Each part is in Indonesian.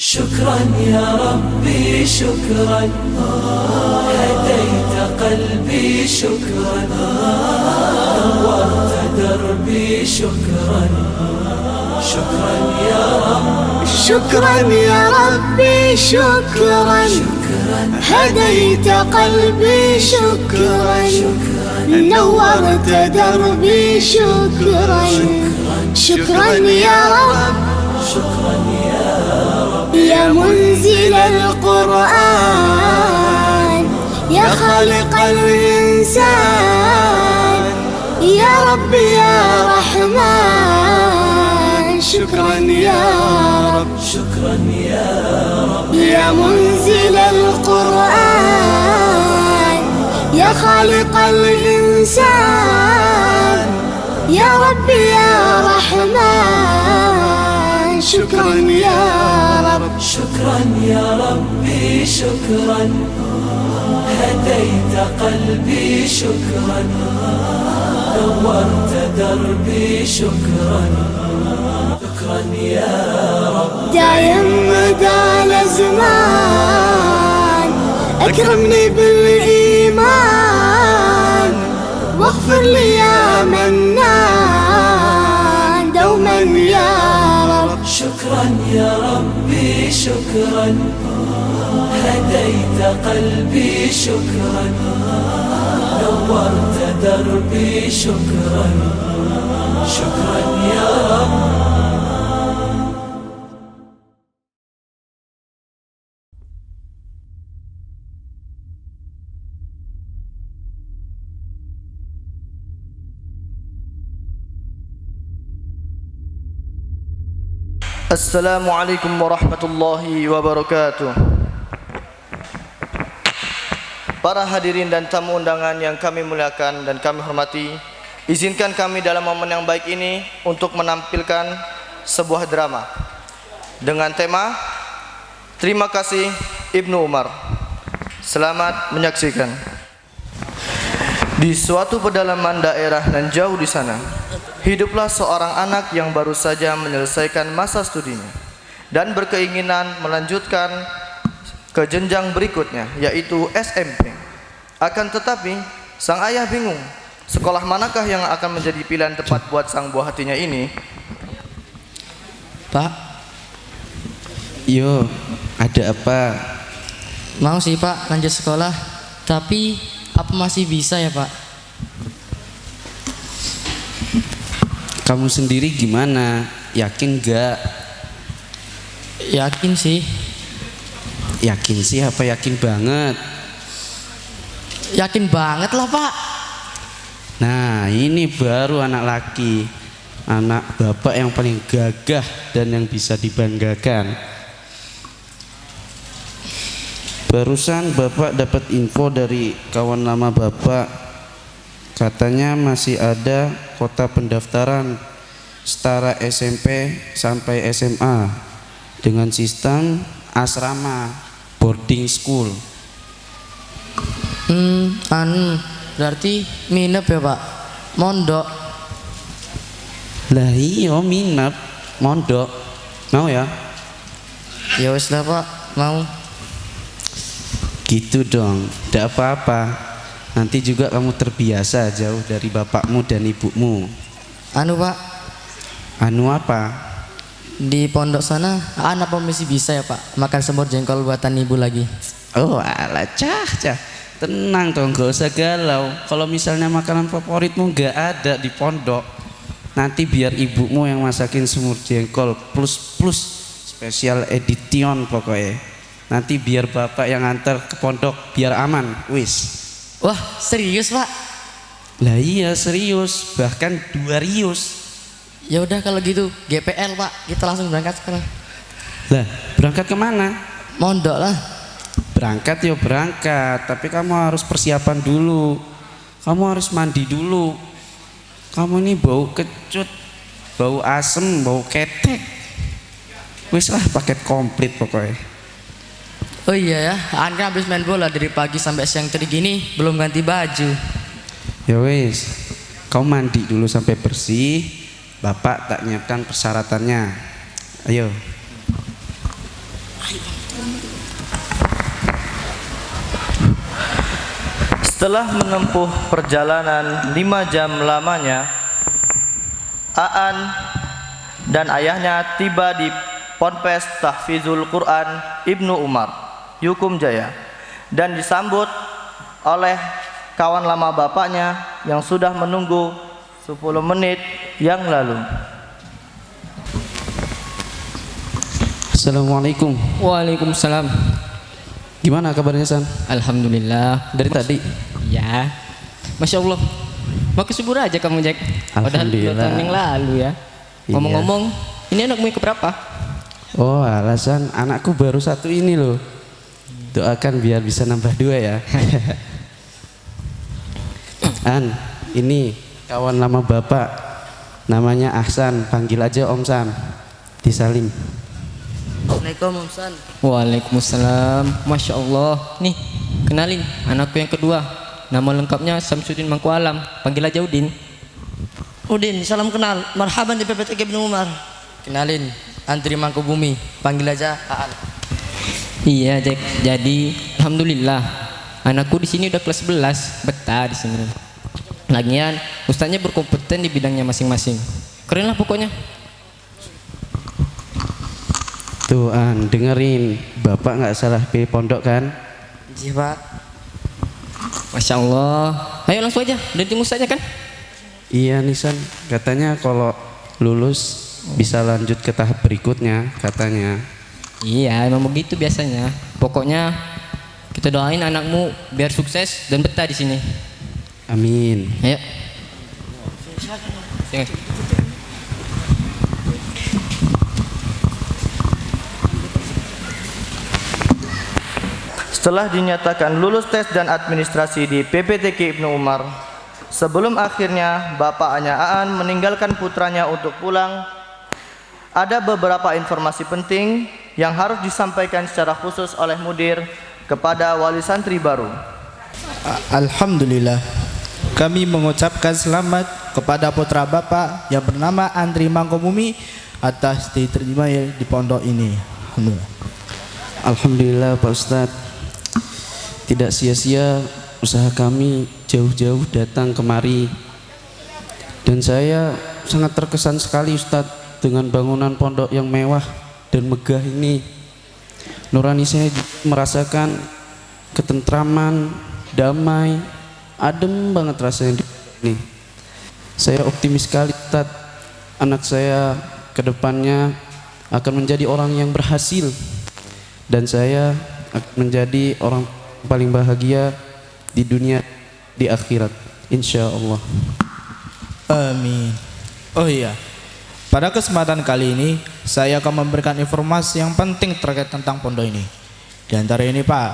شكرا يا ربي شكرا هديت قلبي شكرا نورت دربي شكرا شكرا يا رب شكرا يا ربي شكرا هديت قلبي شكرا نورت دربي شكرا شكرا يا رب شكرا يا رب يا منزل القرآن يا خالق الإنسان يا رب يا رحمن شكرا يا رب شكرا يا رب يا منزل القرآن يا خالق الإنسان يا رب يا رحمن شكرا يا رب شكرا يا ربي شكرا هديت قلبي شكرا نورت دربي شكرا شكرا يا رب دايم مدى الأزمان أكرمني بالإيمان واغفر لي يا منان دوما يا رب شكرا يا ربي شكرا هديت قلبي شكرا نورت دربي شكرا شكرا يا رب Assalamualaikum warahmatullahi wabarakatuh. Para hadirin dan tamu undangan yang kami muliakan dan kami hormati, izinkan kami dalam momen yang baik ini untuk menampilkan sebuah drama dengan tema Terima Kasih Ibnu Umar. Selamat menyaksikan. Di suatu pedalaman daerah nan jauh di sana, hiduplah seorang anak yang baru saja menyelesaikan masa studinya dan berkeinginan melanjutkan ke jenjang berikutnya, yaitu SMP. Akan tetapi, sang ayah bingung, sekolah manakah yang akan menjadi pilihan tepat buat sang buah hatinya ini? Pak, yo, ada apa? Mau sih Pak lanjut sekolah, tapi apa masih bisa ya Pak? Kamu sendiri gimana? Yakin gak? Yakin sih. Yakin sih apa yakin banget? Yakin banget lah Pak. Nah, ini baru anak laki, anak bapak yang paling gagah dan yang bisa dibanggakan. Barusan bapak dapat info dari kawan lama bapak, katanya masih ada kota pendaftaran setara SMP sampai SMA dengan sistem asrama boarding school. Berarti minep ya Pak? Mondok. Lah iya minat mondok. Mau ya? Ya wis lah Pak, mau. Gitu dong, tidak apa-apa. Nanti juga kamu terbiasa jauh dari bapakmu dan ibumu. Anu Pak, Anu apa? di pondok sana anak masih bisa ya Pak makan semur jengkol buatan ibu lagi. Oh alah cah. Tenang dong, gak usah galau. Kalau misalnya makanan favoritmu gak ada di pondok, nanti biar ibumu yang masakin semur jengkol plus special edition pokoknya. Nanti biar bapak yang antar ke pondok biar aman, wis. Wah serius Pak? Lah iya serius, bahkan 2 rius. Ya udah kalau gitu GPL Pak, kita langsung berangkat sekarang. Lah berangkat kemana? Mondok lah. Berangkat ya berangkat, tapi kamu harus persiapan dulu. Kamu harus mandi dulu. Kamu ini bau kecut, bau asem, bau ketek. Wis lah paket komplit pokoknya. Oh iya ya, Andra habis main bola dari pagi sampai siang tadi gini belum ganti baju. Ya wis, kau mandi dulu sampai bersih. Bapak tak nyiapkan persyaratannya. Ayo. Setelah menempuh perjalanan 5 jam lamanya, Aan dan ayahnya tiba di Ponpes Tahfizul Quran Ibnu Umar, Yukum Jaya, dan disambut oleh kawan lama bapaknya yang sudah menunggu 10 menit yang lalu. Assalamualaikum. Waalaikumsalam. Gimana kabarnya San? Alhamdulillah. Dari tadi? Ya. Masya Allah. Mau ke subur aja kamu Jack. Padahal 2 tahun yang lalu ya. Iya. Ngomong-ngomong, ini anakmu yang keberapa? Oh alasan anakku baru 1 ini loh. Doakan biar bisa nambah 2 ya. An, ini kawan lama bapak, namanya Ahsan, panggil aja Om Sam. Disalim. Assalamualaikum Om San. Waalaikumsalam. Masya Allah. Nih, kenalin anakku yang kedua. Nama lengkapnya Samsudin Mangku Alam. Panggil aja Udin. Udin, salam kenal. Marhaban di PPTK Ibnu Umar. Kenalin Antri Mangku Bumi. Panggil aja Aan. Iya Jack. Jadi alhamdulillah anakku di sini udah kelas 11. Betah di sini. Lagian ustaznya berkompeten di bidangnya masing-masing. Keren lah pokoknya. Tuh An, dengerin, bapak nggak salah pilih pondok kan? Iya Pak. Masya Allah. Ayo langsung aja. Dan tunggu saja kan? Iya Nisan, katanya kalau lulus bisa lanjut ke tahap berikutnya katanya. Iya, emang begitu biasanya. Pokoknya kita doain anakmu biar sukses dan betah di sini. Amin. Ayo. Jangan. Setelah dinyatakan lulus tes dan administrasi di PPTK Ibnu Umar, sebelum akhirnya bapaknya Aan meninggalkan putranya untuk pulang, ada beberapa informasi penting yang harus disampaikan secara khusus oleh mudir kepada wali santri baru. Alhamdulillah, kami mengucapkan selamat kepada putra Bapak yang bernama Andri Mangkubumi atas diterimanya di pondok ini. Alhamdulillah. Alhamdulillah Pak Ustadz, tidak sia-sia usaha kami jauh-jauh datang kemari. Dan saya sangat terkesan sekali Ustadz dengan bangunan pondok yang mewah dan megah ini. Nurani saya merasakan ketentraman, damai, adem banget rasanya di sini. Saya optimis sekali Ustadz, anak saya ke depannya akan menjadi orang yang berhasil, dan saya akan menjadi orang paling bahagia di dunia, di akhirat, insya Allah. Amin. Oh iya, pada kesempatan kali ini saya akan memberikan informasi yang penting terkait tentang pondok ini. Di antara ini Pak,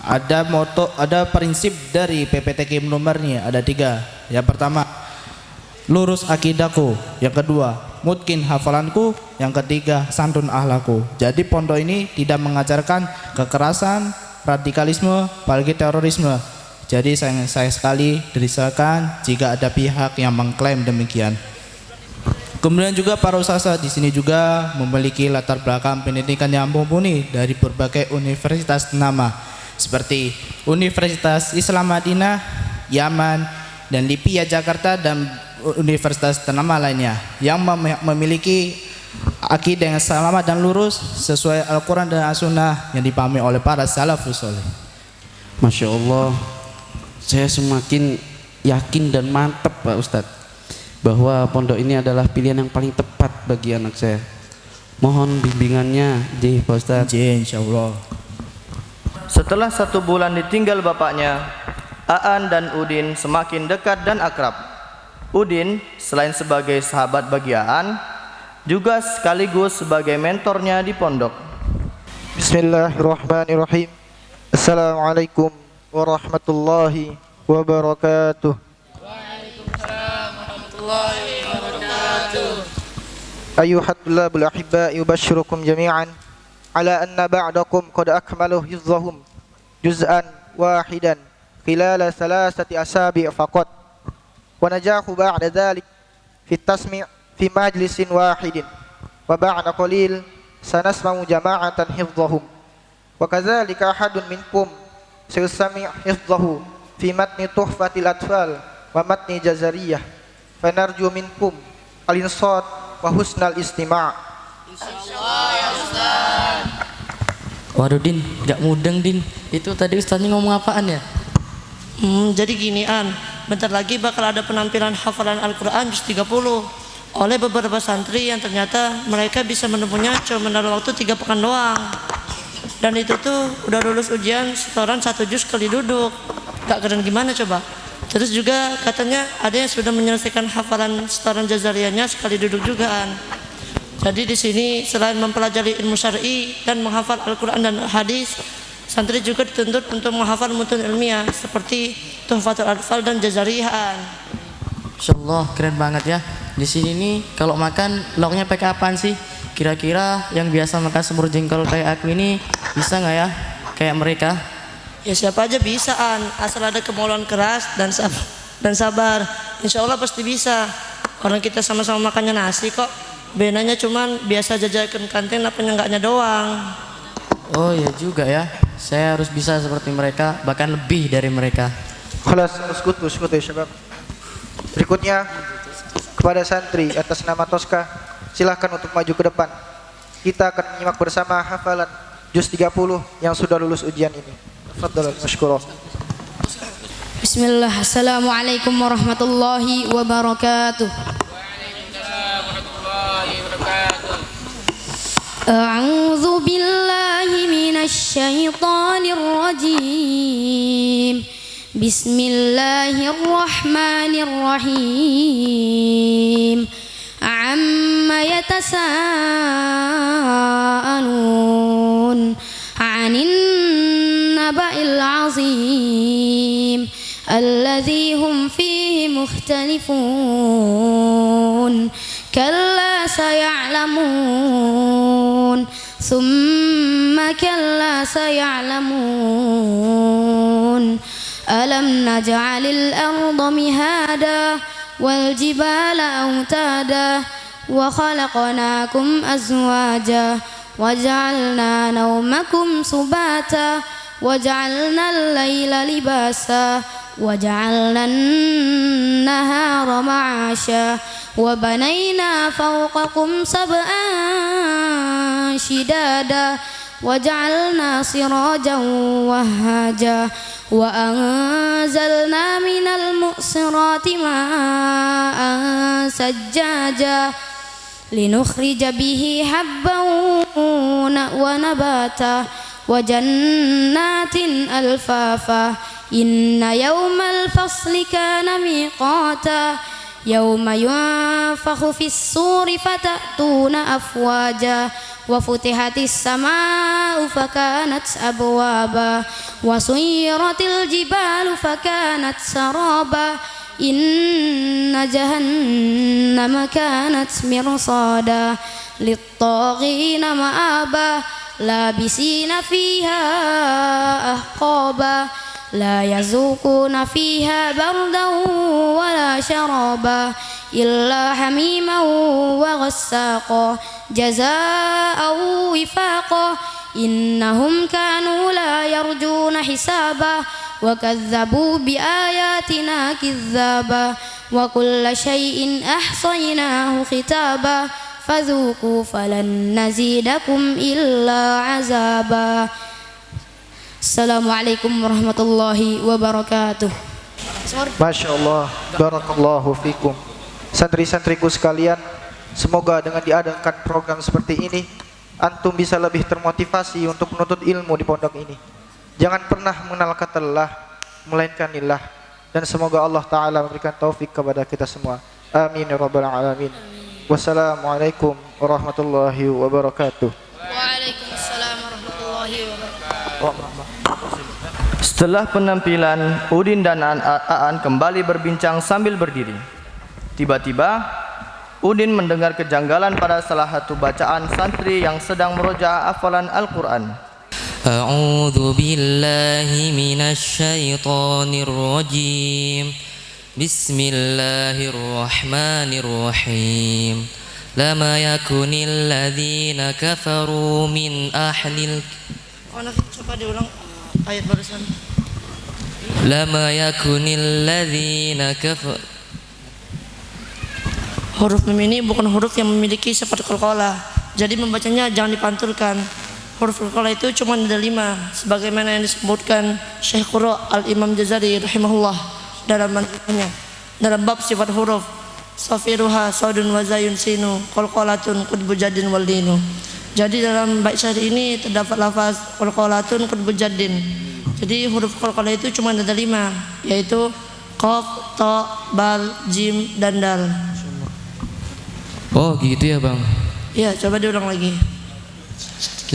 ada moto, ada prinsip dari PPTK Ibnu Umar nih, ada 3. Yang pertama, lurus akidahku. Yang kedua, mungkin hafalanku. Yang ketiga, santun ahlaku. Jadi pondok ini tidak mengajarkan kekerasan, radikalisme, apalagi terorisme. Jadi saya sekali dirisaukan jika ada pihak yang mengklaim demikian. Kemudian juga para ustazah di sini juga memiliki latar belakang pendidikan yang mumpuni dari berbagai universitas ternama seperti Universitas Islam Madinah, Yaman, dan Lipia Jakarta, dan universitas ternama lainnya yang memiliki akidah yang selamat dan lurus sesuai Al-Quran dan As-Sunnah yang dipahami oleh para salafus saleh. Masya Allah, saya semakin yakin dan mantap Pak Ustadz bahwa pondok ini adalah pilihan yang paling tepat bagi anak saya. Mohon bimbingannya, Pak Ustadz. Insya Allah. Setelah 1 bulan ditinggal bapaknya, Aan dan Udin semakin dekat dan akrab. Udin selain sebagai sahabat bagi Aan, juga sekaligus sebagai mentornya di pondok. Bismillahirrahmanirrahim. Assalamualaikum warahmatullahi wabarakatuh. Waalaikumsalam warahmatullahi wabarakatuh. أيها الطلاب الأحباء يبشركم جميعا على أن بعضكم قد أكملوا حفظهم جزءا واحدا خلال 3 أسابيع فقط، ونجاحوا بعد ذلك في التسميع في مجلس واحد، وبعد قليل سنسمع جماعة حفظهم wa kadzalika ahadun minkum sayastami' hifdhahu fi matni tuhfatil atfal wa matni jazariyah fanarju minkum al-insat wa husnal istima'. Waduh Din, gak mudeng Din. Itu tadi ustaznya ngomong apaan ya? Jadi gini An, bentar lagi bakal ada penampilan hafalan Al-Quran juz 30 oleh beberapa santri yang ternyata mereka bisa menempuhnya cuma dalam waktu 3 pekan doang. Dan itu tuh udah lulus ujian setoran 1 juz sekali duduk. Gak keren gimana coba? Terus juga katanya ada yang sudah menyelesaikan hafalan setoran jazariyahnya sekali duduk juga An. Jadi di sini selain mempelajari ilmu syar'i dan menghafal Al-Quran dan hadis, santri juga dituntut untuk menghafal mutun ilmiah seperti Tuhfatul Atfal dan Jazariyahan. Insyaallah keren banget ya. Di sini nih kalau makan lauknya pakai apaan sih? Kira-kira yang biasa makan semur jengkol kayak aku ini bisa nggak ya kayak mereka? Ya siapa aja bisa An, asal ada kemauan keras dan sabar. Insya Allah pasti bisa. Orang kita sama-sama makannya nasi kok. Bedanya cuman biasa jajakan kantin apa enggaknya doang. Oh iya juga ya. Saya harus bisa seperti mereka, bahkan lebih dari mereka. Khalas, uskut ya syabab. Berikutnya kepada santri atas nama Toska, silahkan untuk maju ke depan. Kita akan menyimak bersama hafalan juz 30 yang sudah lulus ujian ini. Tafadhal mashkurah. Bismillah. Assalamualaikum warahmatullahi wabarakatuh. A'udzu billahi minasy syaithanir rajim. Bismillahirrahmanirrahim. Amma yatasaalun 'anin naba'il 'azim alladzi hum fihi mukhtalifun. Kalla saya'lamun thumma kalla saya'lamun. Alam naj'alil arda mihada wal jibala autada wa khalaqnakum azwaja wa ja'alna nawmakum subata wa ja'alna al-laila libasa wa ja'alna an-nahara ma'asha wa banayna fawqakum sab'an shidada wa ja'alna sirajan wahhaja wa anzalna minal mu'sirati ma'an sajjaja linukhrija bihi habban wa nabata wa jannatin alfafa. Inna yawmal fasli kana miqata yawma yunfakhu fis suri fatatuna afwaja wa futihatis samaa'u fakanat abwaba wa suyiratil jibalu fakanat saraba. Inna jahannama kanat mirsada lit-taghina ma'aba labisina fiha ahqaba la yazuquna fiha bardan wala sharaba illa hamiman wa ghassaqa jazaa'an wifaqa. Innahum kanu la yarjuna hisaba wa kadzabu bi ayatina kidzaba wa kulla syai'in ahsaynahu khitaba fadzuqu falan nazidakum illa azaba. Assalamualaikum warahmatullahi wabarakatuh. Masya Allah, barakallahu fikum. Santri-santriku sekalian, semoga dengan diadakan program seperti ini, antum bisa lebih termotivasi untuk menuntut ilmu di pondok ini. Jangan pernah mengenal kata lelah, melainkan lillah. Dan semoga Allah Ta'ala memberikan taufik kepada kita semua. Amin ya rabbal alamin. Wassalamualaikum warahmatullahi wabarakatuh. Waalaikumsalam warahmatullahi wabarakatuh. Setelah penampilan, Udin dan Aan kembali berbincang sambil berdiri. Tiba-tiba Udin mendengar kejanggalan pada salah satu bacaan santri yang sedang merojaah hafalan Al-Quran. A'udzu billahi minasy syaithanir rajim. Bismillahirrahmanirrahim. Lama yakunil ladzina kafaru min ahlil Coba diulang ayat barusan. Lama yakunil ladzina kafar. Huruf mim ini bukan huruf yang memiliki sifat qalqalah. Jadi membacanya jangan dipantulkan. Huruf qalqalah itu cuma ada 5 sebagaimana yang disebutkan Syekh Qura Al-Imam Jazari rahimahullah dalam manhajnya dalam bab sifat huruf. Safiruha saudun wa zayun sinu qalqalatun qudbu jadin wal dinu. Jadi dalam bait syair ini terdapat lafaz qalqalatun qudbu jadin. Jadi huruf qalqalah itu cuma ada 5 yaitu qaf, ta, bal, jim dan dal. Oh gitu ya bang. Iya, coba diulang lagi.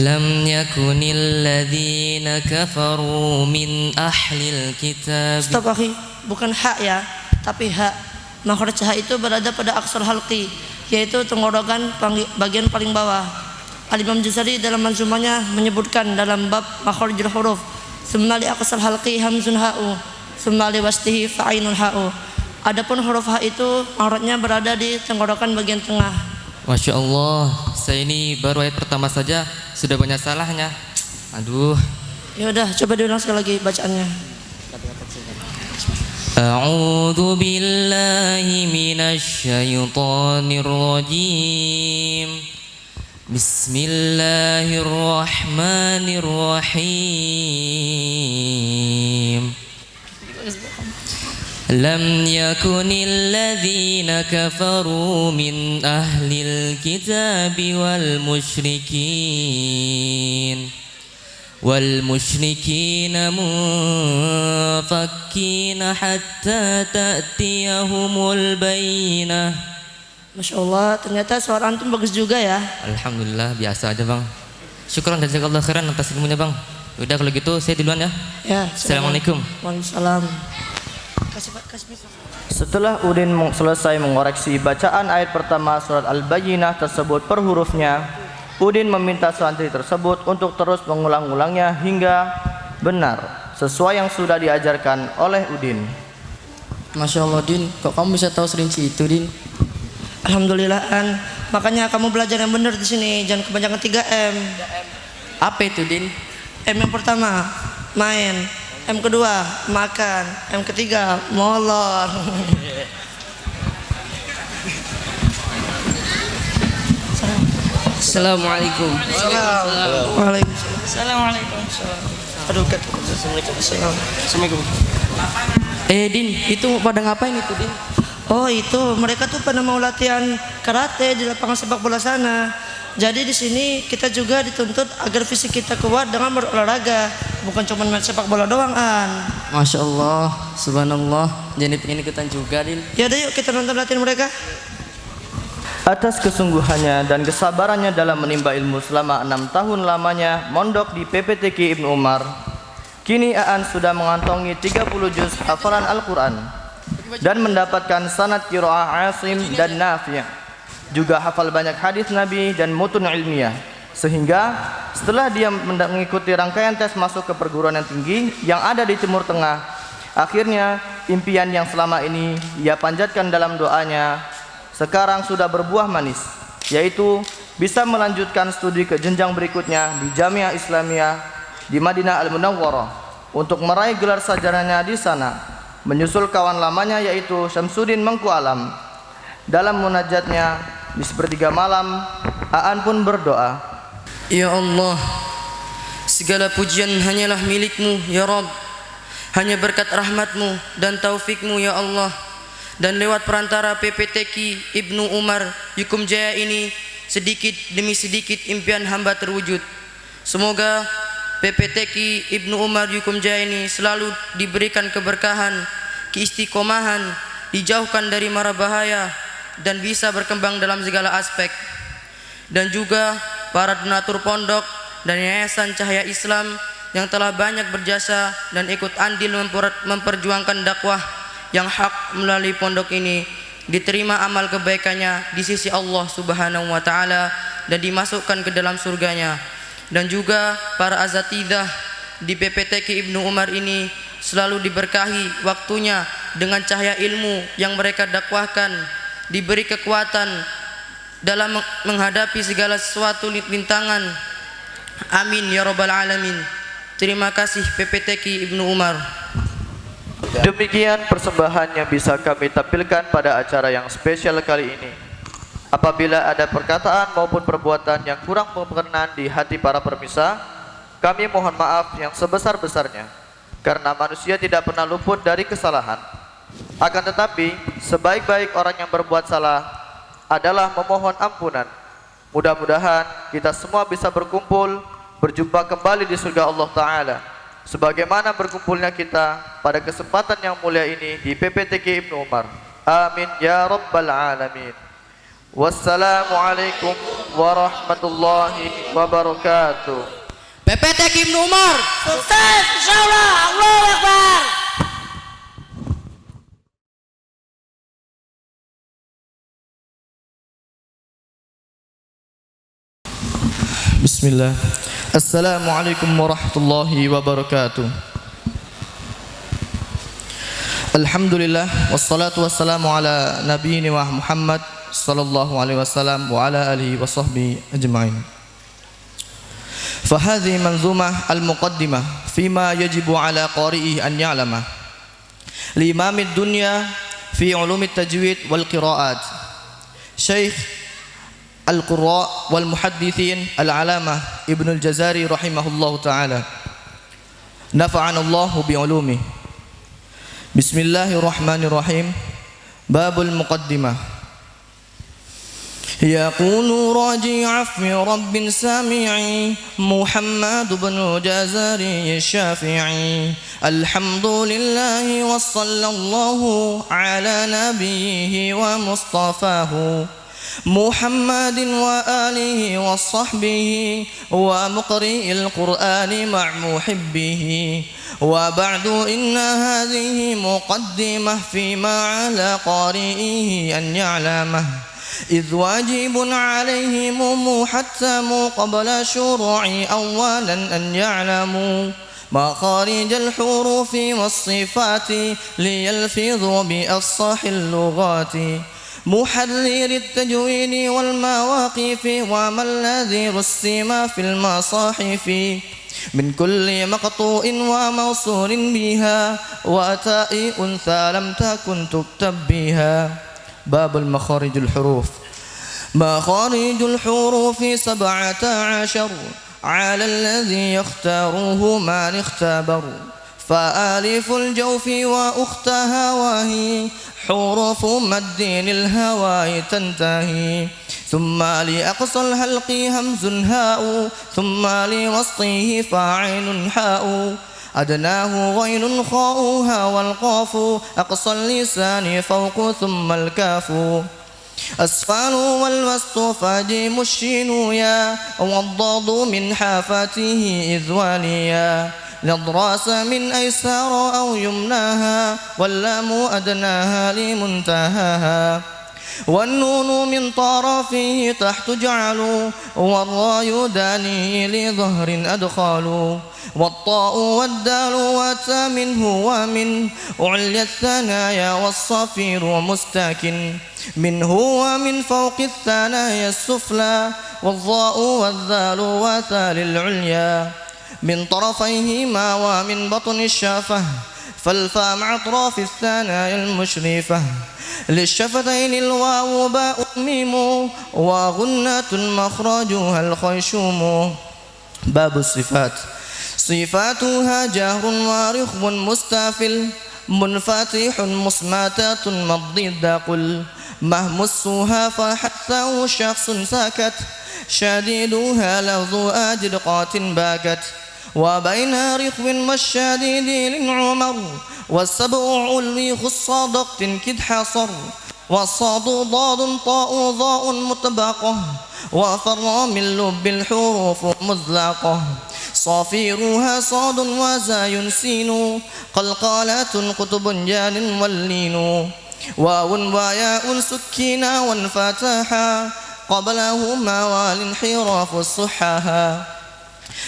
Lam yakunil ladzina kafaru min ahlil kitab. Stop akhi, bukan ha ya, tapi ha. Makhraj ha itu berada pada aksar halqi, yaitu tenggorokan bagian paling bawah. Al-Imam Jazari dalam manzumahnya menyebutkan dalam bab makharijul huruf, summa li aqsal halqi hamzun ha'u, summa li wastihi fa'inul ha'u. Adapun huruf ha itu makhrajnya berada di tenggorokan bagian tengah. Masya Allah, saya ini baru ayat pertama saja sudah banyak salahnya. Aduh. Ya udah, coba diulang sekali lagi bacaannya. A'udzu billahi minasy syaithanir rajim. Bismillahirrahmanirrahim. Lam yakunil ladzina kafaru min ahlil kitabi wal musyrikin munfakkina hatta ta'tiyahumul bayyinah. Masya Allah, ternyata suara antum bagus juga ya. Alhamdulillah, biasa aja bang. Syukran dan jazakallah khairan atas ilmunya bang. Udah kalau gitu saya duluan ya. Ya. Assalamualaikum. Waalaikumsalam. Setelah Udin selesai mengoreksi bacaan ayat pertama surat Al-Bayyinah tersebut per hurufnya, Udin meminta santri tersebut untuk terus mengulang-ulangnya hingga benar sesuai yang sudah diajarkan oleh Udin. Masya Allah Din, kok kamu bisa tahu serinci itu Din? Alhamdulillah An. Makanya kamu belajar yang benar di sini, jangan kebanyakan 3M. Apa itu Din? M yang pertama main, M kedua makan, M ketiga molor. Assalamualaikum. Waalaikumsalam. Assalamualaikum. Aduh, Assalamualaikum. Din, itu pada ngapain itu Din? Oh itu, mereka tuh pada mau latihan karate di lapangan sepak bola sana. Jadi di sini kita juga dituntut agar fisik kita kuat dengan berolahraga, bukan cuma main sepak bola doang An. Masya Allah, subhanallah. Jadi pengen ikutan juga Din. Ya udah yuk kita nonton latihan mereka. Atas kesungguhannya dan kesabarannya dalam menimba ilmu selama 6 tahun lamanya mondok di PPTQ Ibnu Umar, kini Aan sudah mengantongi 30 juz hafalan Al-Quran dan mendapatkan sanad qiraah Asim dan Nafi'. Juga hafal banyak hadis Nabi dan mutun ilmiah, sehingga setelah dia mengikuti rangkaian tes masuk ke perguruan yang tinggi yang ada di Timur Tengah, akhirnya impian yang selama ini ia panjatkan dalam doanya sekarang sudah berbuah manis, yaitu bisa melanjutkan studi ke jenjang berikutnya di Jamiah Islamiyah di Madinah Al-Munawwarah untuk meraih gelar sarjananya di sana, menyusul kawan lamanya yaitu Syamsuddin Mangku Alam. Dalam munajatnya di sepertiga malam, Aan pun berdoa, Ya Allah, segala pujian hanyalah milik-Mu ya Rabb. Hanya berkat rahmat-Mu dan taufik-Mu ya Allah. Dan lewat perantara PPTQ Ibnu Umar Yukum Jaya ini, sedikit demi sedikit impian hamba terwujud. Semoga PPTQ Ibnu Umar Yukum Jaya ini selalu diberikan keberkahan, keistiqomahan, dijauhkan dari mara bahaya, dan bisa berkembang dalam segala aspek. Dan juga para donatur pondok dan Yayasan Cahaya Islam yang telah banyak berjasa dan ikut andil memperjuangkan dakwah yang hak melalui pondok ini, diterima amal kebaikannya di sisi Allah Subhanahu wa taala dan dimasukkan ke dalam surganya. Dan juga para azatidah di PPTQ Ibnu Umar ini selalu diberkahi waktunya dengan cahaya ilmu yang mereka dakwahkan, diberi kekuatan dalam menghadapi segala sesuatu rintangan. Amin ya rabbal alamin. Terima kasih PPTQ Ibnu Umar. Demikian persembahan yang bisa kami tampilkan pada acara yang spesial kali ini. Apabila ada perkataan maupun perbuatan yang kurang berkenan di hati para permisa, kami mohon maaf yang sebesar-besarnya, karena manusia tidak pernah luput dari kesalahan. Akan tetapi, sebaik-baik orang yang berbuat salah adalah memohon ampunan. Mudah-mudahan kita semua bisa berkumpul, berjumpa kembali di surga Allah Ta'ala, sebagaimana berkumpulnya kita pada kesempatan yang mulia ini di PPTQ Ibnu Umar. Amin ya rabbal alamin. Wassalamualaikum warahmatullahi wabarakatuh. PPTQ Ibnu Umar sukses insyaallah. Allahu Akbar. Bismillah. Assalamualaikum warahmatullahi wabarakatuh. Alhamdulillah wassalatu wassalamu ala nabiyina Muhammad sallallahu alaihi wasallam wa ala alihi wa sahbihi ajma'in. Fahadhi manzumah al-muqaddimah fima yajibu ala qari'ihi an ya'lama li imamid dunya fi ulumit tajwid wal qira'at Syekh al-qurra wal muhaddithin al-alamah Ibnu al-Jazari rahimahullahu ta'ala, nafa'ana Allahu bi ulumi. Bismillahirrahmanirrahim. Babul muqaddimah. يقول راجي عفو رب سامعي محمد بن جزري الشافعي الحمد لله وصلى الله على نبيه ومصطفاه محمد وآله وصحبه ومقرئ القرآن مع محبه وبعد إن هذه مقدمة فيما على قارئه أن يعلمه إذ واجب عليهم محتم قبل شروع أولا أن يعلموا مخارج الحروف والصفات ليلفظوا بأفصح اللغات محرر التجويد والمواقف وما الذي رسم في المصاحف من كل مقطوع وموصول بها وتاء أنثى لم تكن تكتب بها. باب المخارج الحروف. مخارج الحروف 17 على الذي يختاره من اختبر، فآلف الجوف وأختها وهي حروف مد للهواء تنتهي، ثم لأقصى الحلق همز هاء، ثم لوسطه فاعل حاء، أدناه غين خاؤها والقاف، أقصى اللسان فوق ثم الكاف، أسفل والوسط فجيم الشين يا، والضاد من حافته إذ واليا، نضراس من أيسار أو يمناها، واللام أدناها لمنتهاها، والنون من طرفه تحت جعل، والراء داني لظهر أدخال، والطاء والدال وتا منه ومن عليا الثنايا والصفير مستكن، منه ومن فوق الثنايا السفلى، والظاء والذال وثا للعليا، من طرفيهما ومن بطن الشافة، فالفاء مع أطراف الثنايا المشرفة، للشفتين الواو باء ميم، وغنة مخرجها الخيشوم. باب الصفات. صفاتها جهر ورخو مستفل، منفتح مصمتة مضد قل، مهمسها فحثه شخص سكت، شديدها لفظ أجرقات باكت، وبين رخو والشديد للعمر، والسبع علوي خص ضغط كد حصر، والصاد ضاد طاء ضاء مطبقة، وفر من لب الحروف مزلقة، صافيرها صاد وزاي سين، قلقالة قطب جان واللين، واو وياء سكينا وانفتحا، قبلهما والانحراف الصحاها،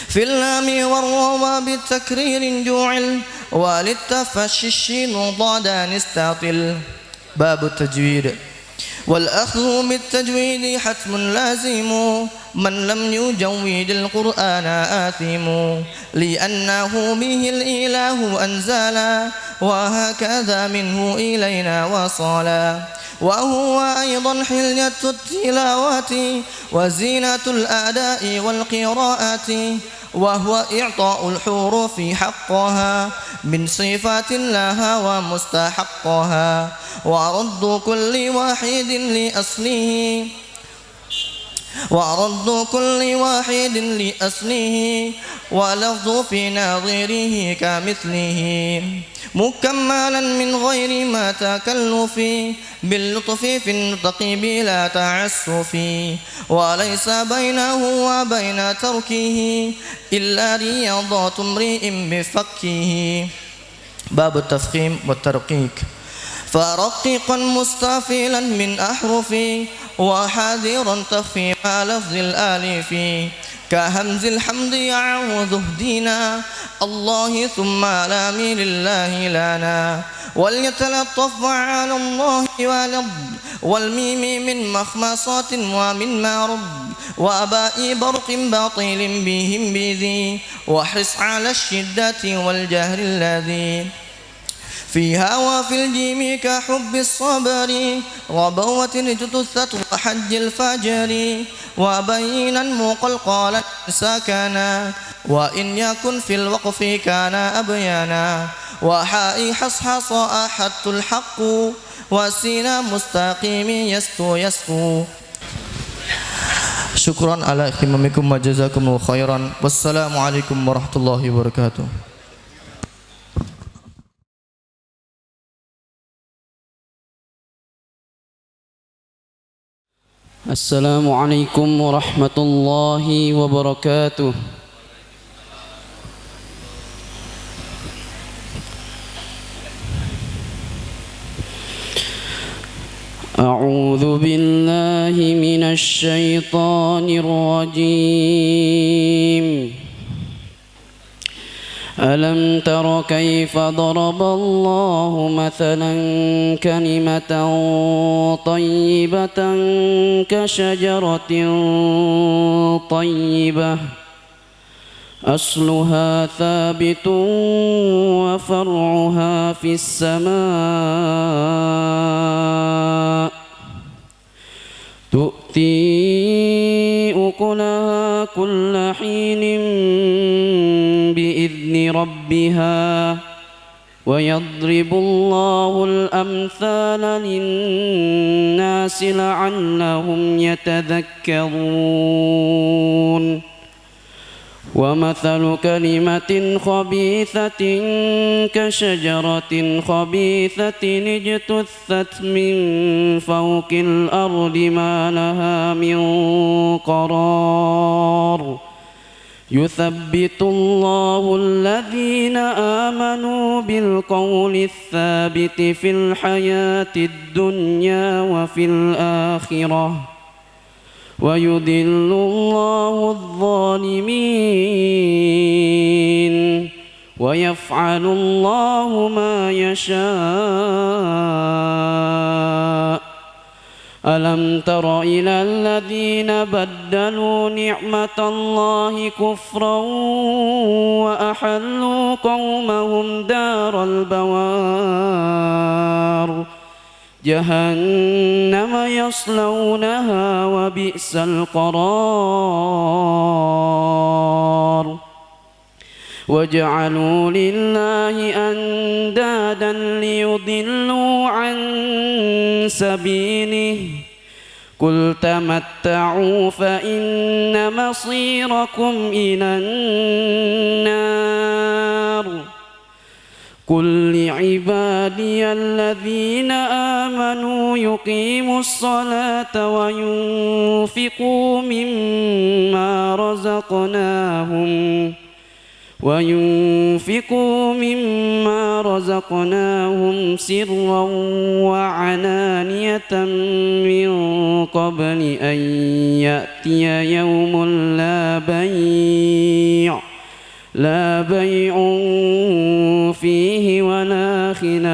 في اللام والروى بالتكرير جعل، وللتفشي الشين ضادا استطل. باب التجويد. والأخذ بالتجويد حتم لازم، من لم يجود القرآن آثم لأنه به الإله أنزلا وهكذا منه إلينا وصلا وهو أيضا حلية التلاوة وزينة الأداء والقراءة وهو إعطاء الحروف حقها من صفات لها ومستحقها ورد كل واحد لأصله ولفظ في ناظره كمثله مكملا من غير ما تكلف باللطف في النطق بلا تعسف وليس بينه وبين تركه إلا رياضة امرئ بفكه. باب التفخيم والترقيق. فرقيقا مستفيلا من أحرفي وحاذرا تفخيم لفظ الآلف كهمز الحمد يعوذ اهدنا الله ثم لام لله لنا وليتلطف على الله ولد والميم من مخمصات ومن مرض وأباء برق باطل بهم بذي وحرص على الشدة والجهر الذي فيها وفي الجيم كحب الصبر وبوة جثثت وحج الفجر وبينا مقلقلا سكنا وإن يكن في الوقف كان أبينا وحاء حصحص أحدت الحق وسين مستقيم يسكو. Syukran ala ikhtimamikum wa jazakumullahu khairan. Wassalamualaikum warahmatullahi wabarakatuh. Assalamualaikum warahmatullahi wabarakatuh. أعوذ بالله من الشيطان الرجيم. ألم تر كيف ضرب الله مثلا كلمة طيبة كشجرة طيبة أصلها ثابت وفرعها في السماء تؤتي أكلها كل حين بإذن ربها ويضرب الله الأمثال للناس لعلهم يتذكرون. ومثل كلمة خبيثة كشجرة خبيثة اجتثت من فوق الأرض ما لها من قرار يثبت الله الذين آمنوا بالقول الثابت في الحياة الدنيا وفي الآخرة ويضل الله الظالمين ويفعل الله ما يشاء. ألم تر إلى الذين بدلوا نعمة الله كفرا وأحلوا قومهم دار البوار جهنم يصلونها وبئس القرار. وجعلوا لله أندادا ليضلوا عن سبيله قل تمتعوا فإن مصيركم إلى النار. قل لعبادي الذين آمنوا يقيموا الصلاة وينفقوا مما رزقناهم سرا وعلانية من قبل أن يأتي يوم لا بيع فيه ولا خلال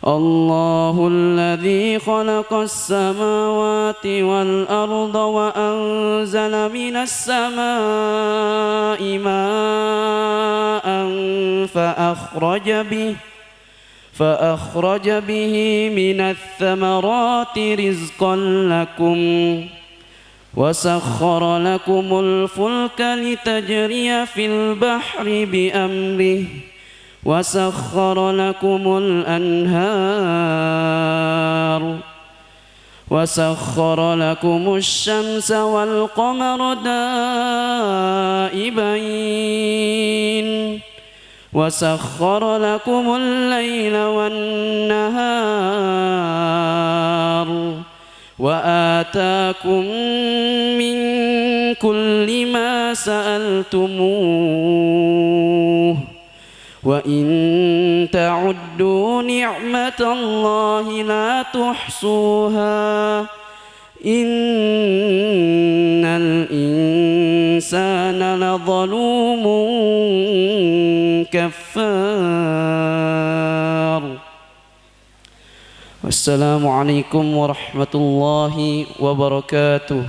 الله الذي خلق السماوات والأرض وأنزل من السماء ماء فأخرج به من الثمرات رزقا لكم وسخر لكم الفلك لتجري في البحر بأمره وسخر لكم الأنهار وسخر لكم الشمس والقمر دائبين وسخر لكم الليل والنهار وآتاكم من كل ما سألتموه وإن تعدوا نعمة الله لا تحصوها إن الإنسان لظلوم كفار. والسلام عليكم ورحمة الله وبركاته.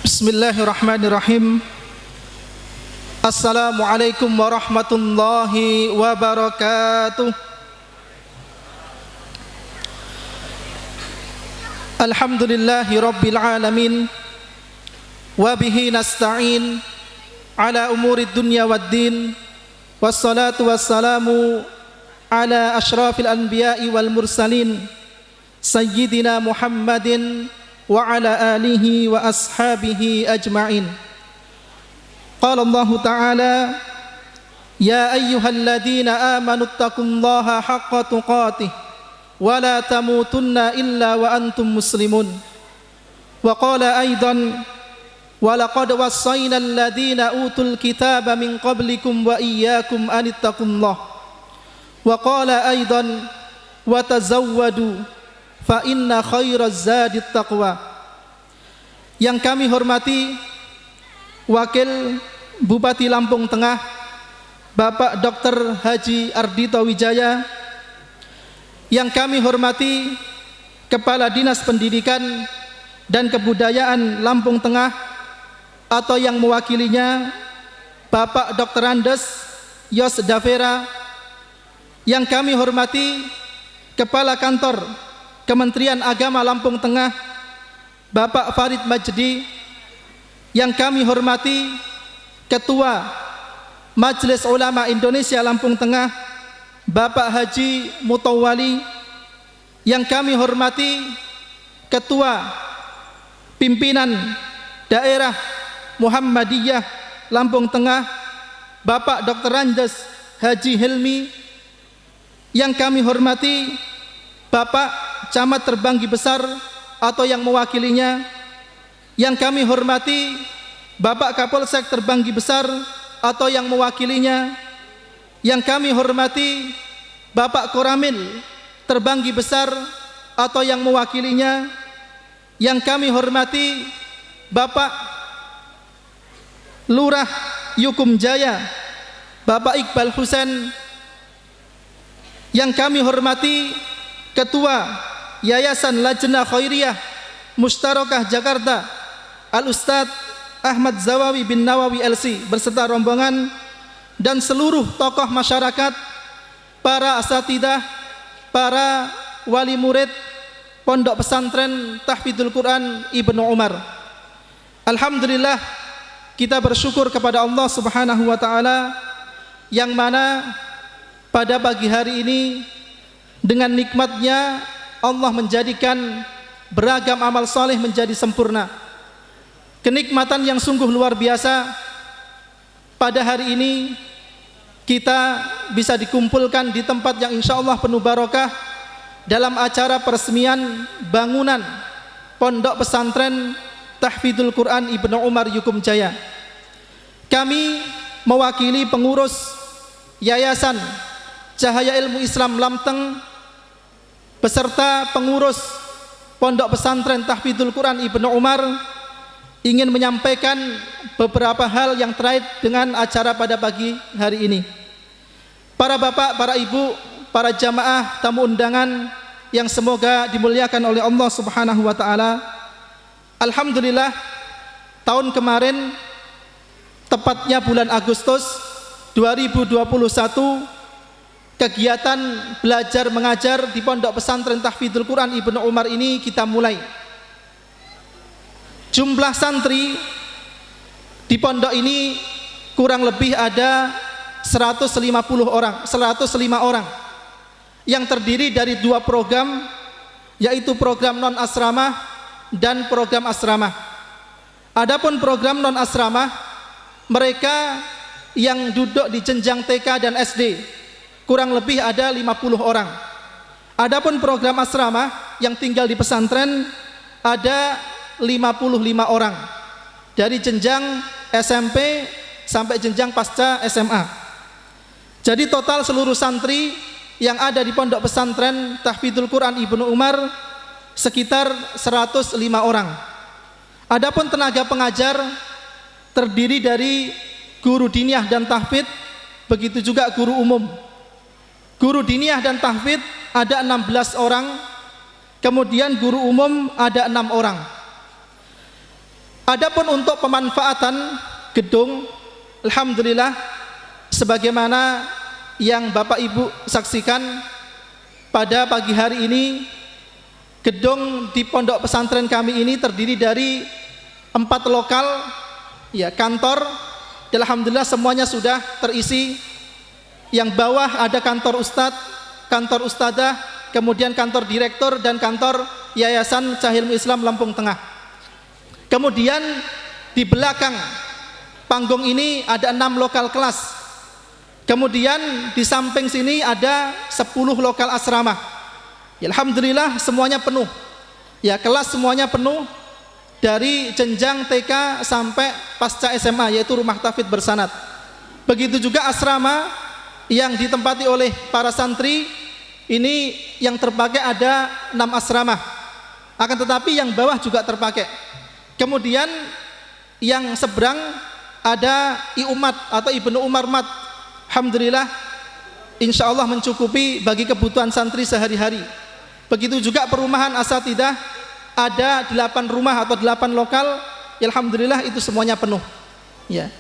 Bismillahirrahmanirrahim. Assalamualaikum warahmatullahi wabarakatuh. Alhamdulillahi rabbil alamin. Wabihi nasta'in ala umuri dunya waddin. Wassalatu wassalamu ala ashrafil anbiya'i wal mursalin Sayyidina Muhammadin wa ala alihi wa ashabihi ajma'in. Qala Allah Ta'ala, ya ayyuhalladzina amanu taqullaha haqqa tuqatih wa la tamutunna illa wa antum muslimun. Wa qala aidan, wa laqad wassayna alladzina utul kitaba min qablikum wa iyyakum anittaqullah. Wa qala aidan, wa tazawwadu fa inna khairaz zadit taqwa. Yang kami hormati Wakil Bupati Lampung Tengah Bapak Dr. Haji Ardhito Wijaya, yang kami hormati Kepala Dinas Pendidikan dan Kebudayaan Lampung Tengah atau yang mewakilinya Bapak Dr. Andes Yos Davera, yang kami hormati Kepala Kantor Kementerian Agama Lampung Tengah Bapak Farid Majdi, yang kami hormati Ketua Majelis Ulama Indonesia Lampung Tengah Bapak Haji Mutawali, yang kami hormati Ketua Pimpinan Daerah Muhammadiyah Lampung Tengah Bapak Dr. Andes Haji Hilmi, yang kami hormati Bapak Camat Terbanggi Besar atau yang mewakilinya, yang kami hormati Bapak Kapolsek Terbanggi Besar atau yang mewakilinya, yang kami hormati Bapak Koramil Terbanggi Besar atau yang mewakilinya, yang kami hormati Bapak Lurah Yukum Jaya Bapak Iqbal Husain, yang kami hormati Ketua Yayasan Lajnah Khairiyah Mustarakah Jakarta Al-Ustadz Ahmad Zawawi bin Nawawi LC berserta rombongan, dan seluruh tokoh masyarakat, para asatidah, para wali murid Pondok Pesantren Tahfidzul Quran Ibnu Umar. Alhamdulillah, kita bersyukur kepada Allah Subhanahu wa taala yang mana pada pagi hari ini dengan nikmatnya Allah menjadikan beragam amal saleh menjadi sempurna. Kenikmatan yang sungguh luar biasa. Pada hari ini kita bisa dikumpulkan di tempat yang insya Allah penuh barokah dalam acara peresmian bangunan Pondok Pesantren Tahfidzul Quran Ibnu Umar Yukum Jaya. Kami mewakili pengurus Yayasan Cahaya Ilmu Islam Lamteng beserta pengurus Pondok Pesantren Tahfidzul Quran Ibnu Umar ingin menyampaikan beberapa hal yang terkait dengan acara pada pagi hari ini. Para bapak, para ibu, para jamaah tamu undangan yang semoga dimuliakan oleh Allah Subhanahu wa taala. Alhamdulillah, tahun kemarin tepatnya bulan Agustus 2021, kegiatan belajar mengajar di Pondok Pesantren Tahfidzul Quran Ibnu Umar ini kita mulai. Jumlah santri di pondok ini kurang lebih ada 105 orang yang terdiri dari 2 program, yaitu program non asrama dan program asrama. Adapun program non asrama, mereka yang duduk di jenjang TK dan SD kurang lebih ada 50 orang. Adapun program asrama yang tinggal di pesantren ada 55 orang dari jenjang SMP sampai jenjang pasca SMA. Jadi total seluruh santri yang ada di Pondok Pesantren Tahfidzul Quran Ibnu Umar sekitar 105 orang. Adapun tenaga pengajar terdiri dari guru diniyah dan tahfidz, begitu juga guru umum. Guru diniyah dan tahfidz ada 16 orang, kemudian guru umum ada 6 orang. Adapun untuk pemanfaatan gedung, alhamdulillah sebagaimana yang Bapak Ibu saksikan pada pagi hari ini, gedung di pondok pesantren kami ini terdiri dari 4 lokal ya, kantor. Alhamdulillah semuanya sudah terisi. Yang bawah ada kantor ustadz, kantor ustadzah, kemudian kantor direktur dan kantor Yayasan Cahilmu Islam Lampung Tengah. Kemudian di belakang panggung ini ada 6 lokal kelas. Kemudian di samping sini ada 10 lokal asrama. Ya, alhamdulillah semuanya penuh. Ya, kelas semuanya penuh dari jenjang TK sampai pasca SMA, yaitu rumah tahfidz bersanad. Begitu juga asrama yang ditempati oleh para santri. Ini yang terpakai ada 6 asrama. Akan tetapi yang bawah juga terpakai. Kemudian yang seberang ada I-Umat atau Ibnu Umar Mat. Alhamdulillah insya Allah mencukupi bagi kebutuhan santri sehari-hari. Begitu juga perumahan asatidah ada 8 rumah atau 8 lokal. Alhamdulillah itu semuanya penuh ya.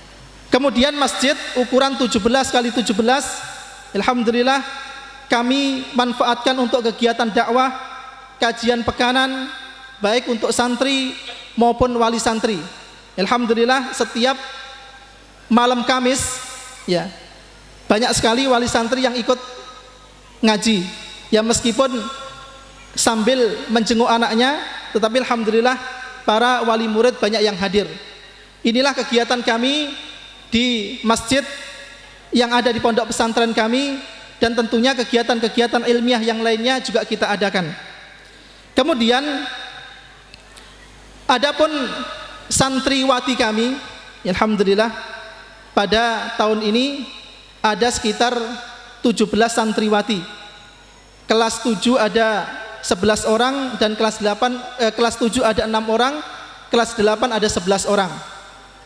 Kemudian masjid ukuran 17 kali 17, alhamdulillah kami manfaatkan untuk kegiatan dakwah, kajian pekanan baik untuk santri maupun wali santri. Alhamdulillah setiap malam Kamis ya, banyak sekali wali santri yang ikut ngaji. Ya meskipun sambil menjenguk anaknya, tetapi alhamdulillah para wali murid banyak yang hadir. Inilah kegiatan kami di masjid yang ada di pondok pesantren kami, dan tentunya kegiatan-kegiatan ilmiah yang lainnya juga kita adakan. Kemudian adapun santriwati kami, alhamdulillah pada tahun ini ada sekitar 17 santriwati. Kelas 7 ada 11 orang dan kelas 7 ada 6 orang, kelas 8 ada 11 orang.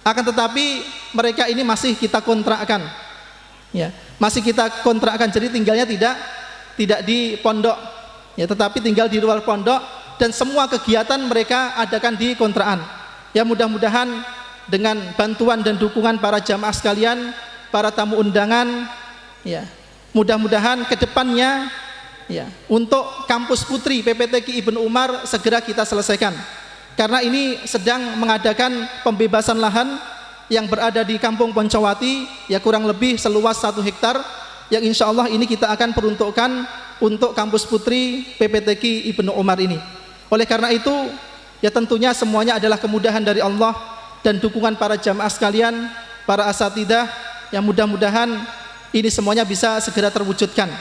Akan tetapi mereka ini masih kita kontrakkan. Ya, masih kita kontrakkan, jadi tinggalnya tidak di pondok. Ya, tetapi tinggal di luar pondok dan semua kegiatan mereka adakan di kontrakan. Ya, mudah-mudahan dengan bantuan dan dukungan para jamaah sekalian, para tamu undangan, ya, mudah-mudahan ke depannya ya, untuk kampus putri PPTQ Ibnu Umar segera kita selesaikan. Karena ini sedang mengadakan pembebasan lahan yang berada di Kampung Poncowati, ya kurang lebih seluas 1 hektar, yang insya Allah ini kita akan peruntukkan untuk kampus putri PPTQ Ibnu Umar ini. Oleh karena itu, ya tentunya semuanya adalah kemudahan dari Allah dan dukungan para jamaah sekalian, para asatidah, yang mudah-mudahan ini semuanya bisa segera terwujudkan.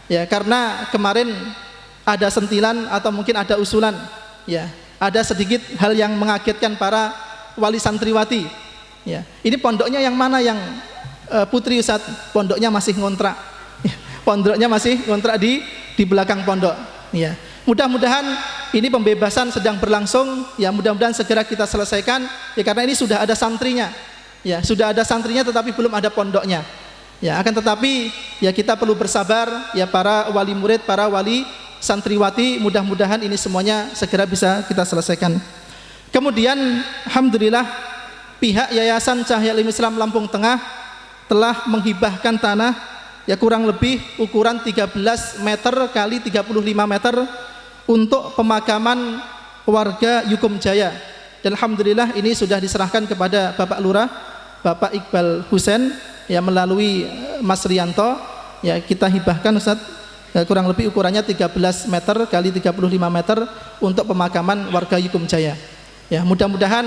Ya, karena kemarin ada sentilan atau mungkin ada usulan, ya, ada sedikit hal yang mengagetkan para wali santriwati. Ya, ini pondoknya yang mana yang putri Ustaz? Pondoknya masih ngontrak. Ya, pondoknya masih ngontrak di belakang pondok. Ya, mudah-mudahan ini pembebasan sedang berlangsung, ya mudah-mudahan segera kita selesaikan, ya karena ini sudah ada santrinya, ya sudah ada santrinya tetapi belum ada pondoknya, ya akan tetapi ya kita perlu bersabar, ya para wali murid, para wali santriwati, mudah-mudahan ini semuanya segera bisa kita selesaikan. Kemudian alhamdulillah pihak Yayasan Cahaya Ilmu Islam Lampung Tengah telah menghibahkan tanah ya kurang lebih ukuran 13 meter kali 35 meter untuk pemakaman warga Yukum Jaya. Dan alhamdulillah ini sudah diserahkan kepada Bapak Lurah, Bapak Iqbal Husain, ya melalui Mas Rianto, ya kita hibahkan Ustaz, ya, kurang lebih ukurannya 13 meter kali 35 meter untuk pemakaman warga Yukum Jaya. Ya, mudah-mudahan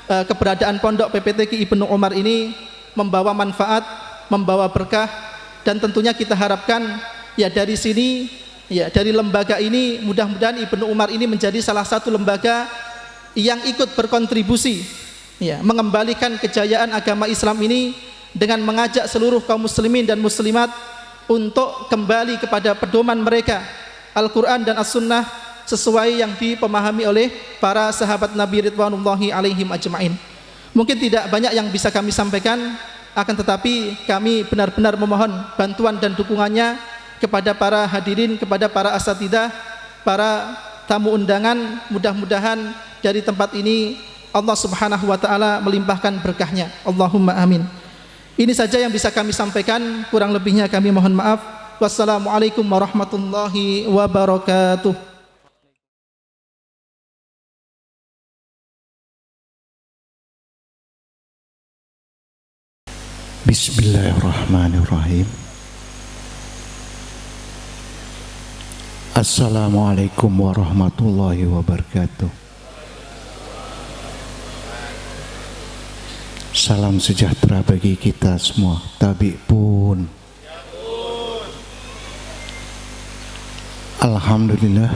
keberadaan pondok PPTQ Ibnu Umar ini membawa manfaat, membawa berkah, dan tentunya kita harapkan ya dari sini, ya dari lembaga ini mudah-mudahan Ibnu Umar ini menjadi salah satu lembaga yang ikut berkontribusi, ya mengembalikan kejayaan agama Islam ini dengan mengajak seluruh kaum muslimin dan muslimat untuk kembali kepada pedoman mereka Al-Quran dan As-Sunnah sesuai yang dipahami oleh para sahabat Nabi Ridwanullahi alaihim ajma'in. Mungkin tidak banyak yang bisa kami sampaikan, akan tetapi kami benar-benar memohon bantuan dan dukungannya kepada para hadirin, kepada para asatidzah, para tamu undangan. Mudah-mudahan dari tempat ini Allah Subhanahu wa taala melimpahkan berkahnya. Allahumma amin. Ini saja yang bisa kami sampaikan, kurang lebihnya kami mohon maaf. Wassalamualaikum warahmatullahi wabarakatuh. Bismillahirrahmanirrahim. Assalamualaikum warahmatullahi wabarakatuh. Salam sejahtera bagi kita semua. Tabi pun. Alhamdulillah.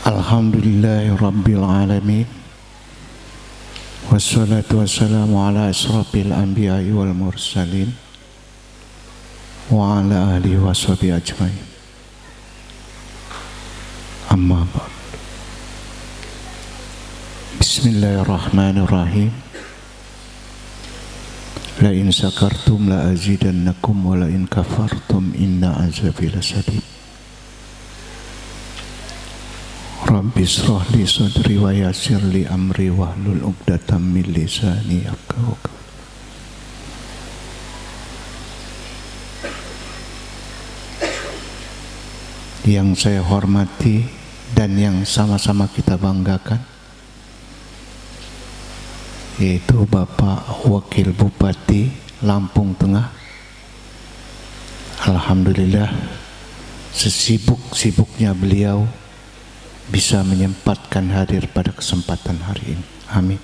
Alhamdulillahi rabbil alamin. Wassalatu wassalamu ala asrafil anbiya'i wal mursalin wa ala alihi wa sahbihi ajmain. Amma ba'd. Bismillahirrahmanirrahim. La in sakartum la azidannakum wa la in kafartum inna azabi lasadid. Rabbi shrah li sadri wa yassir li amri wahlul 'uqdatam min lisani yafqahu qawli. Yang saya hormati dan yang sama-sama kita banggakan, yaitu Bapak Wakil Bupati Lampung Tengah. Alhamdulillah, sesibuk-sibuknya beliau bisa menyempatkan hadir pada kesempatan hari ini. Amin.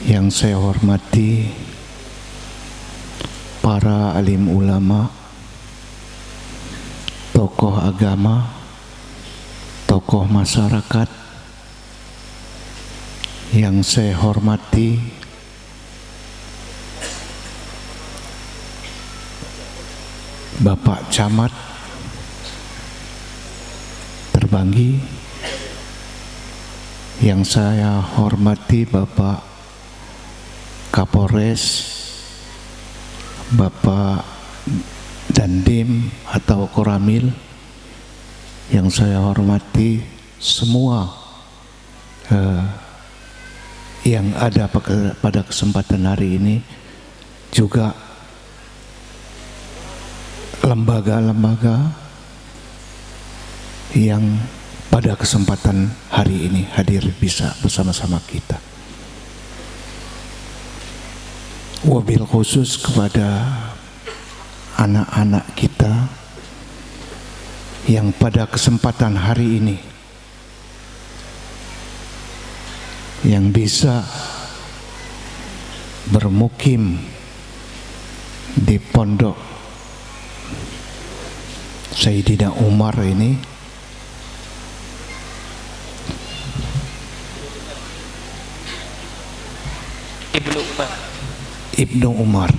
Yang saya hormati para alim ulama, tokoh agama, tokoh masyarakat. Yang saya hormati Bapak Camat Terbanggi, yang saya hormati Bapak Kapolres, Bapak Dandim atau Koramil, yang saya hormati semua yang ada pada kesempatan hari ini, juga lembaga-lembaga yang pada kesempatan hari ini hadir bisa bersama-sama kita. Wabil khusus kepada anak-anak kita yang pada kesempatan hari ini yang bisa bermukim di pondok Sayyidina Umar ini, Ibnu Umar,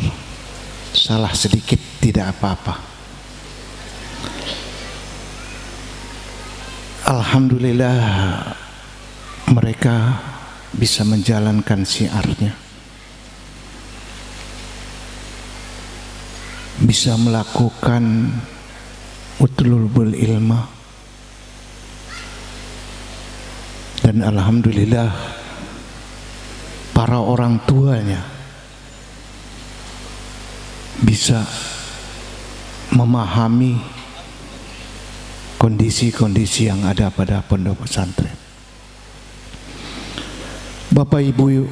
salah sedikit tidak apa-apa. alhamdulillah mereka bisa menjalankan syiarnya, bisa melakukan utlubul ilma, dan alhamdulillah para orang tuanya bisa memahami kondisi-kondisi yang ada pada pondok pesantren. Bapak Ibu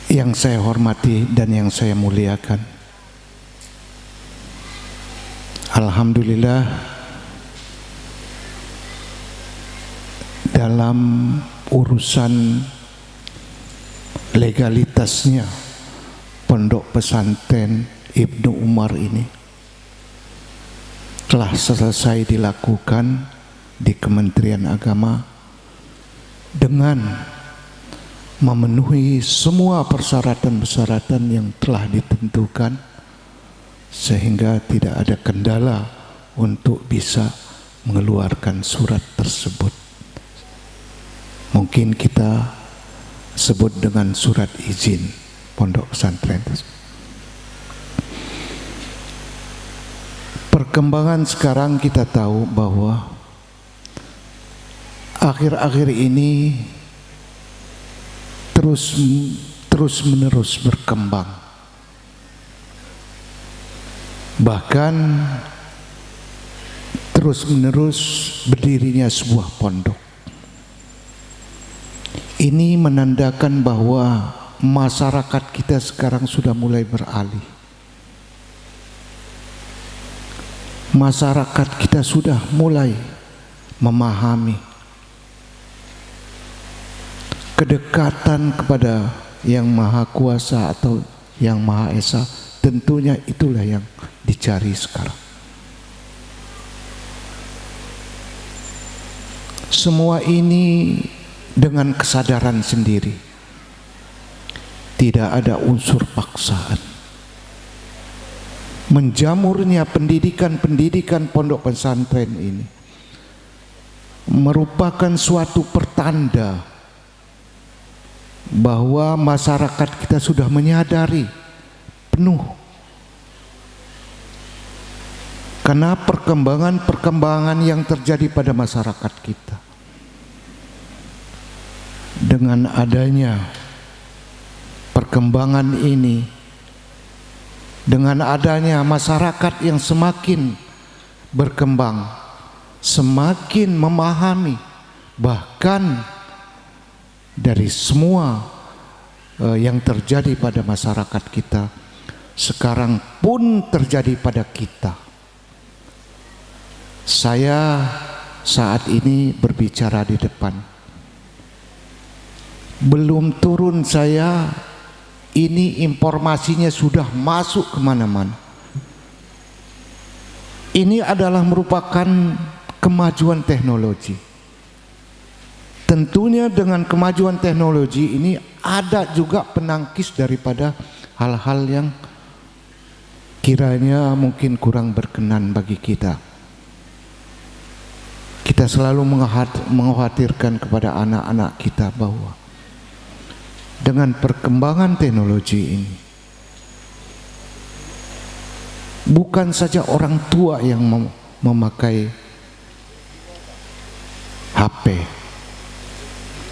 yang saya hormati dan yang saya muliakan, alhamdulillah dalam urusan legalitasnya pondok pesantren Ibnu Umar ini telah selesai dilakukan di Kementerian Agama dengan memenuhi semua persyaratan-persyaratan yang telah ditentukan, sehingga tidak ada kendala untuk bisa mengeluarkan surat tersebut. Mungkin kita sebut dengan surat izin pondok pesantren. Perkembangan sekarang kita tahu bahwa akhir-akhir ini terus menerus berkembang. Bahkan terus menerus berdirinya sebuah pondok. Ini menandakan bahwa masyarakat kita sekarang sudah mulai beralih. Masyarakat kita sudah mulai memahami kedekatan kepada Yang Maha Kuasa atau Yang Maha Esa. Tentunya itulah yang dicari sekarang. Semua ini dengan kesadaran sendiri, tidak ada unsur paksaan. Menjamurnya pendidikan pondok pesantren ini merupakan suatu pertanda bahwa masyarakat kita sudah menyadari penuh karena perkembangan yang terjadi pada masyarakat kita. Dengan adanya perkembangan ini, dengan adanya masyarakat yang semakin berkembang, semakin memahami, bahkan dari semua yang terjadi pada masyarakat kita, sekarang pun terjadi pada kita. Saya saat ini berbicara di depan, belum turun saya, ini informasinya sudah masuk kemana-mana. Ini adalah merupakan kemajuan teknologi. Tentunya dengan kemajuan teknologi ini ada juga penangkis daripada hal-hal yang kiranya mungkin kurang berkenan bagi kita. Kita selalu mengkhawatirkan kepada anak-anak kita bahwa dengan perkembangan teknologi ini, bukan saja orang tua yang memakai HP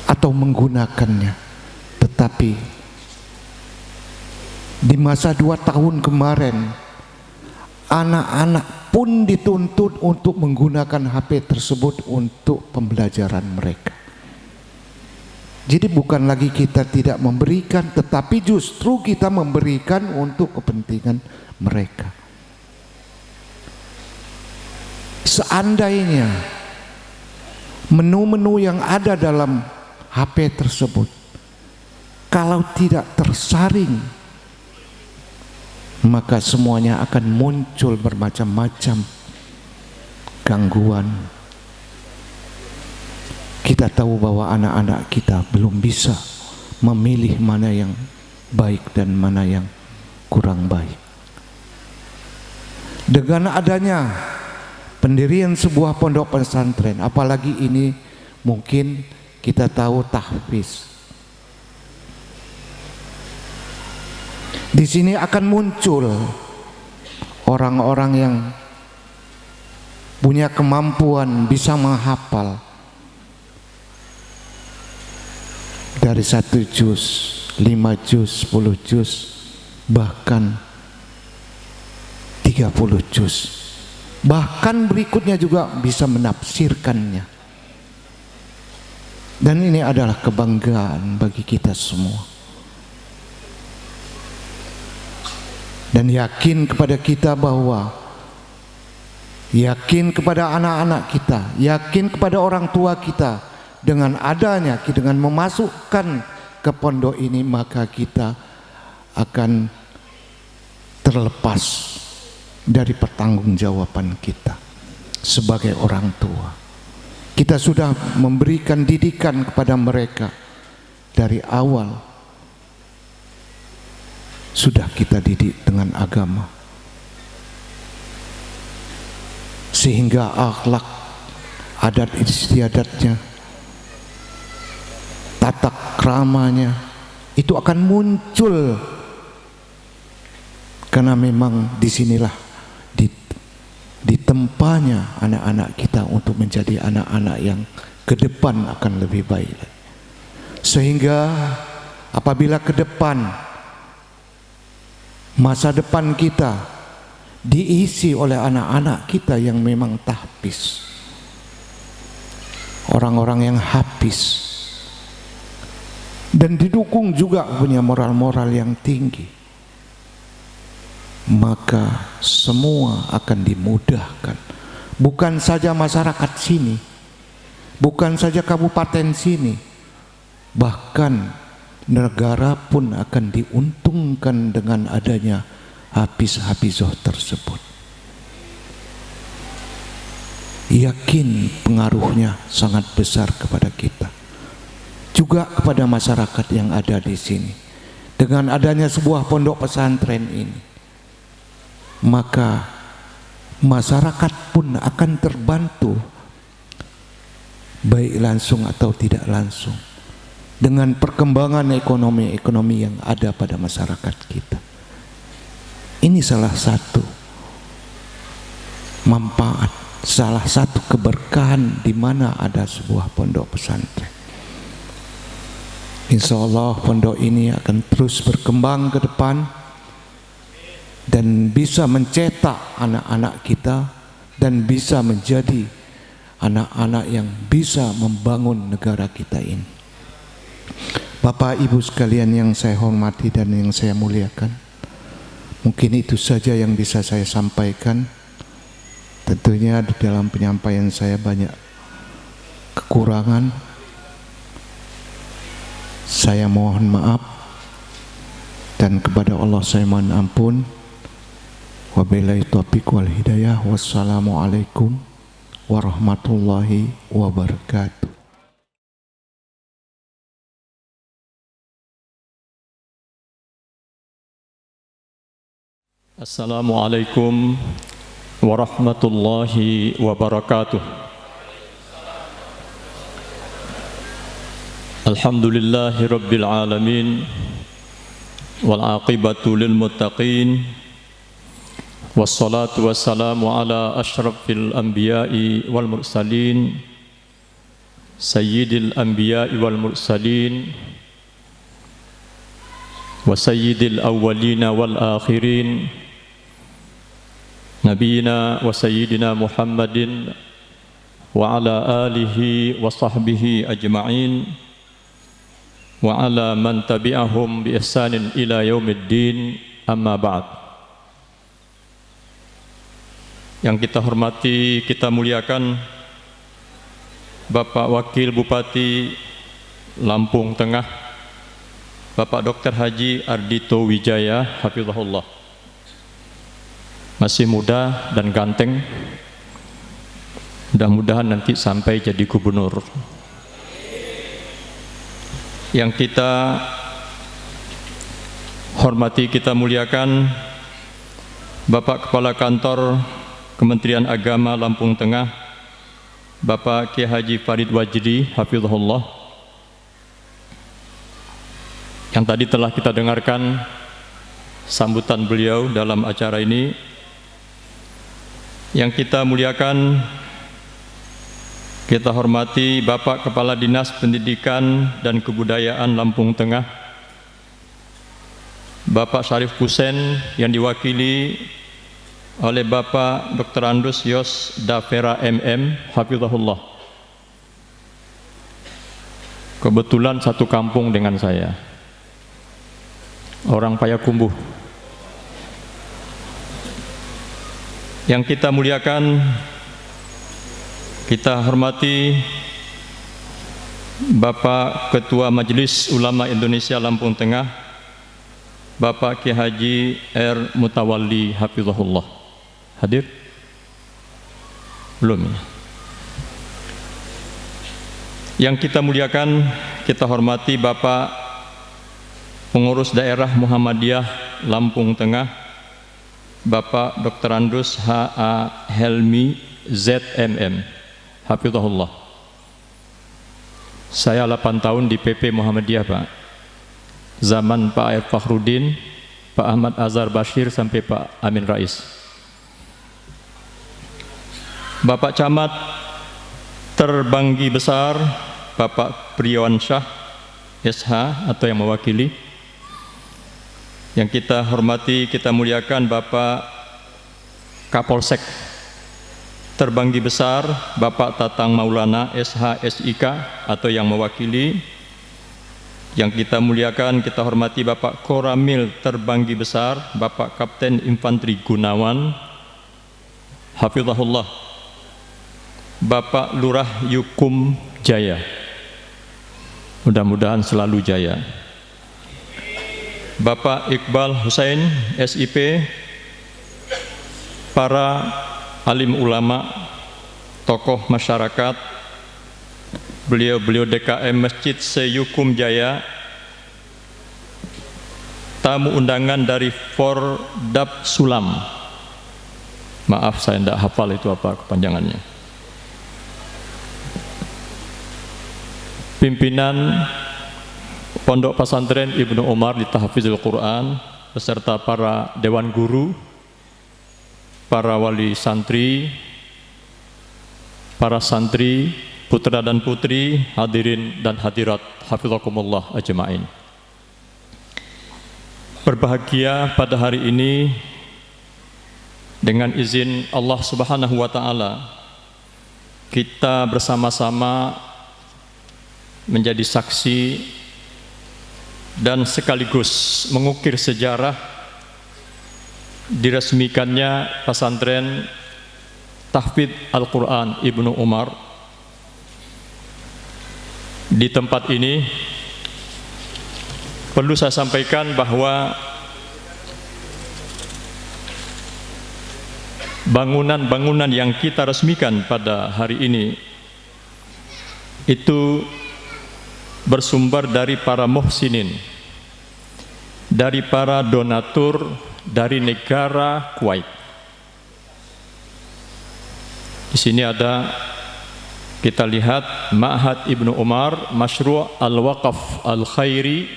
atau menggunakannya, tetapi di masa 2 tahun kemarin anak-anak pun dituntut untuk menggunakan HP tersebut untuk pembelajaran mereka. Jadi bukan lagi kita tidak memberikan, tetapi justru kita memberikan untuk kepentingan mereka. Seandainya menu-menu yang ada dalam HP tersebut kalau tidak tersaring, maka semuanya akan muncul bermacam-macam gangguan. Kita tahu bahwa anak-anak kita belum bisa memilih mana yang baik dan mana yang kurang baik. Dengan adanya pendirian sebuah pondok pesantren, apalagi ini mungkin kita tahu tahfiz. Di sini akan muncul orang-orang yang punya kemampuan bisa menghafal dari 1 juz, 5 juz, 10 juz, bahkan 30 juz. Bahkan berikutnya juga bisa menafsirkannya. Dan ini adalah kebanggaan bagi kita semua. Dan yakin kepada kita bahwa, yakin kepada anak-anak kita, yakin kepada orang tua kita, dengan adanya, dengan memasukkan ke pondok ini, maka kita akan terlepas dari pertanggungjawaban kita sebagai orang tua. Kita sudah memberikan didikan kepada mereka dari awal, sudah kita didik dengan agama, sehingga akhlak, adat istiadatnya, tata kramanya itu akan muncul, karena memang disinilah ditempanya anak-anak kita untuk menjadi anak-anak yang ke depan akan lebih baik. Sehingga apabila ke depan masa depan kita diisi oleh anak-anak kita yang memang tahfiz, orang-orang yang hafiz, dan didukung juga punya moral-moral yang tinggi, maka semua akan dimudahkan. Bukan saja masyarakat sini, bukan saja kabupaten sini, bahkan negara pun akan diuntungkan dengan adanya hafiz-hafizoh tersebut. Yakin pengaruhnya sangat besar kepada kita, juga kepada masyarakat yang ada di sini. Dengan adanya sebuah pondok pesantren ini, maka masyarakat pun akan terbantu, baik langsung atau tidak langsung, dengan perkembangan ekonomi yang ada pada masyarakat kita. Ini salah satu manfaat, salah satu keberkahan di mana ada sebuah pondok pesantren. Insya Allah pondok ini akan terus berkembang ke depan dan bisa mencetak anak-anak kita dan bisa menjadi anak-anak yang bisa membangun negara kita ini. Bapak Ibu sekalian yang saya hormati dan yang saya muliakan, mungkin itu saja yang bisa saya sampaikan. Tentunya di dalam penyampaian saya banyak kekurangan, saya mohon maaf, dan kepada Allah saya mohon ampun. Wabillahi taufiq wal hidayah. Wassalamualaikum warahmatullahi wabarakatuh. Assalamualaikum warahmatullahi wabarakatuh. Alhamdulillahi rabbil alamin, wal aqibatu lil muttaqin, wassalatu wassalamu ala ashrafil anbiya'i wal mursalin, sayyidil anbiya'i wal mursalin, wa sayyidil awwalina wal akhirin, nabiyina wa sayyidina Muhammadin wa ala alihi wa sahbihi ajma'in, wa ala man tabi'ahum bi ihsanin ila yaumiddin, amma ba'd. Yang kita hormati, kita muliakan Bapak Wakil Bupati Lampung Tengah, Bapak Dr. Haji Ardhito Wijaya, hafizahullah. Masih muda dan ganteng, mudah-mudahan nanti sampai jadi gubernur. Yang kita hormati, kita muliakan Bapak Kepala Kantor Kementerian Agama Lampung Tengah, Bapak Kiai Haji Farid Wajdi, hafizahullah, yang tadi telah kita dengarkan sambutan beliau dalam acara ini. Yang kita muliakan, kita hormati Bapak Kepala Dinas Pendidikan dan Kebudayaan Lampung Tengah, Bapak Syarif Kusen, yang diwakili oleh Bapak Dr. Andus Yos Davera MM, hafizahullah. Kebetulan satu kampung dengan saya, orang Payakumbuh. Yang kita muliakan, kita hormati Bapak Ketua Majelis Ulama Indonesia Lampung Tengah, Bapak Kiai Haji R. Mutawalli, hafizahullah. Hadir? Belum ya? Yang kita muliakan, kita hormati Bapak Pengurus Daerah Muhammadiyah Lampung Tengah, Bapak Dr. Andus H.A. Helmi ZMM, hafizahullah. Saya 8 tahun di PP Muhammadiyah, Pak. Zaman Pak Air Fakhrudin, Pak Ahmad Azhar Bashir sampai Pak Amin Rais. Bapak Camat Terbanggi Besar, Bapak Priyawansyah SH atau yang mewakili. Yang kita hormati, kita muliakan Bapak Kapolsek Terbanggi Besar, Bapak Tatang Maulana SH SIK atau yang mewakili. Yang kita muliakan, kita hormati Bapak Koramil Terbanggi Besar, Bapak Kapten Infanteri Gunawan, hafizahullah. Bapak Lurah Yukum Jaya, mudah-mudahan selalu jaya. Bapak Iqbal Hussein SIP, para alim ulama, tokoh masyarakat, beliau-beliau DKM Masjid Seyukum Jaya, tamu undangan dari Fordab Sulam. Maaf saya tidak hafal itu apa kepanjangannya. Pimpinan Pondok Pesantren Ibnu Umar di Tahfizul Quran beserta para dewan guru, para wali santri, para santri, putra dan putri, hadirin dan hadirat, hafizakumullah ajma'in. Berbahagia pada hari ini dengan izin Allah Subhanahu wa taala kita bersama-sama menjadi saksi dan sekaligus mengukir sejarah diresmikannya pesantren Tahfidz Al-Quran Ibnu Umar. Di tempat ini perlu saya sampaikan bahwa bangunan-bangunan yang kita resmikan pada hari ini itu bersumber dari para muhsinin, dari para donatur dari negara Kuwait. Di sini ada, kita lihat, Ma'had Ibnu Umar, Masyru' Al-Waqaf Al-Khairi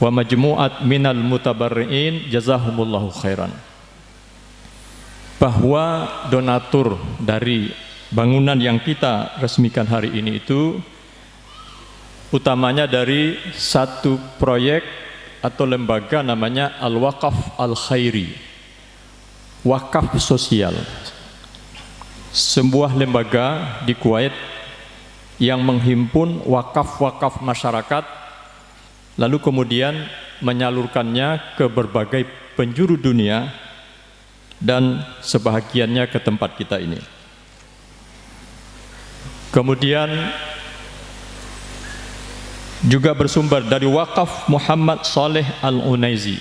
wa Majmu'at Minal Mutabarri'in, jazahumullahu khairan. Bahwa donatur dari bangunan yang kita resmikan hari ini itu utamanya dari satu proyek atau lembaga namanya Al-Waqaf Al-Khairi, wakaf sosial, sebuah lembaga di Kuwait yang menghimpun wakaf-wakaf masyarakat lalu kemudian menyalurkannya ke berbagai penjuru dunia dan sebahagiannya ke tempat kita ini. Kemudian juga bersumber dari wakaf Muhammad Saleh Al-Unaizi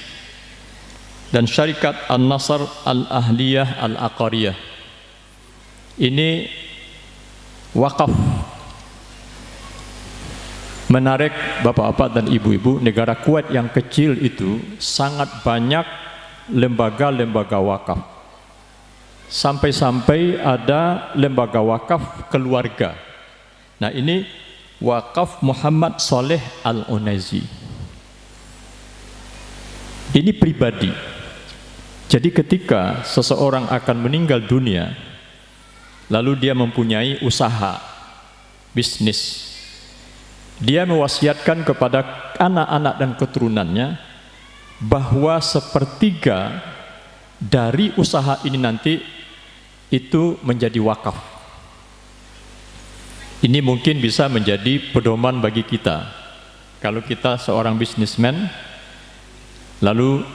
dan syarikat An-Nasr Al-Ahliyah Al-Aqariyah. Ini wakaf menarik bapak-bapak dan ibu-ibu. Negara Kuwait yang kecil itu sangat banyak lembaga-lembaga wakaf. sampai-sampai ada lembaga wakaf keluarga. Nah, ini Wakaf Muhammad Soleh Al-Unaizi. Ini pribadi. Jadi ketika seseorang akan meninggal dunia, lalu dia mempunyai usaha, bisnis, dia mewasiatkan kepada anak-anak dan keturunannya bahwa sepertiga dari usaha ini nanti itu menjadi wakaf. Ini mungkin bisa menjadi pedoman bagi kita. Kalau kita seorang bisnismen, lalu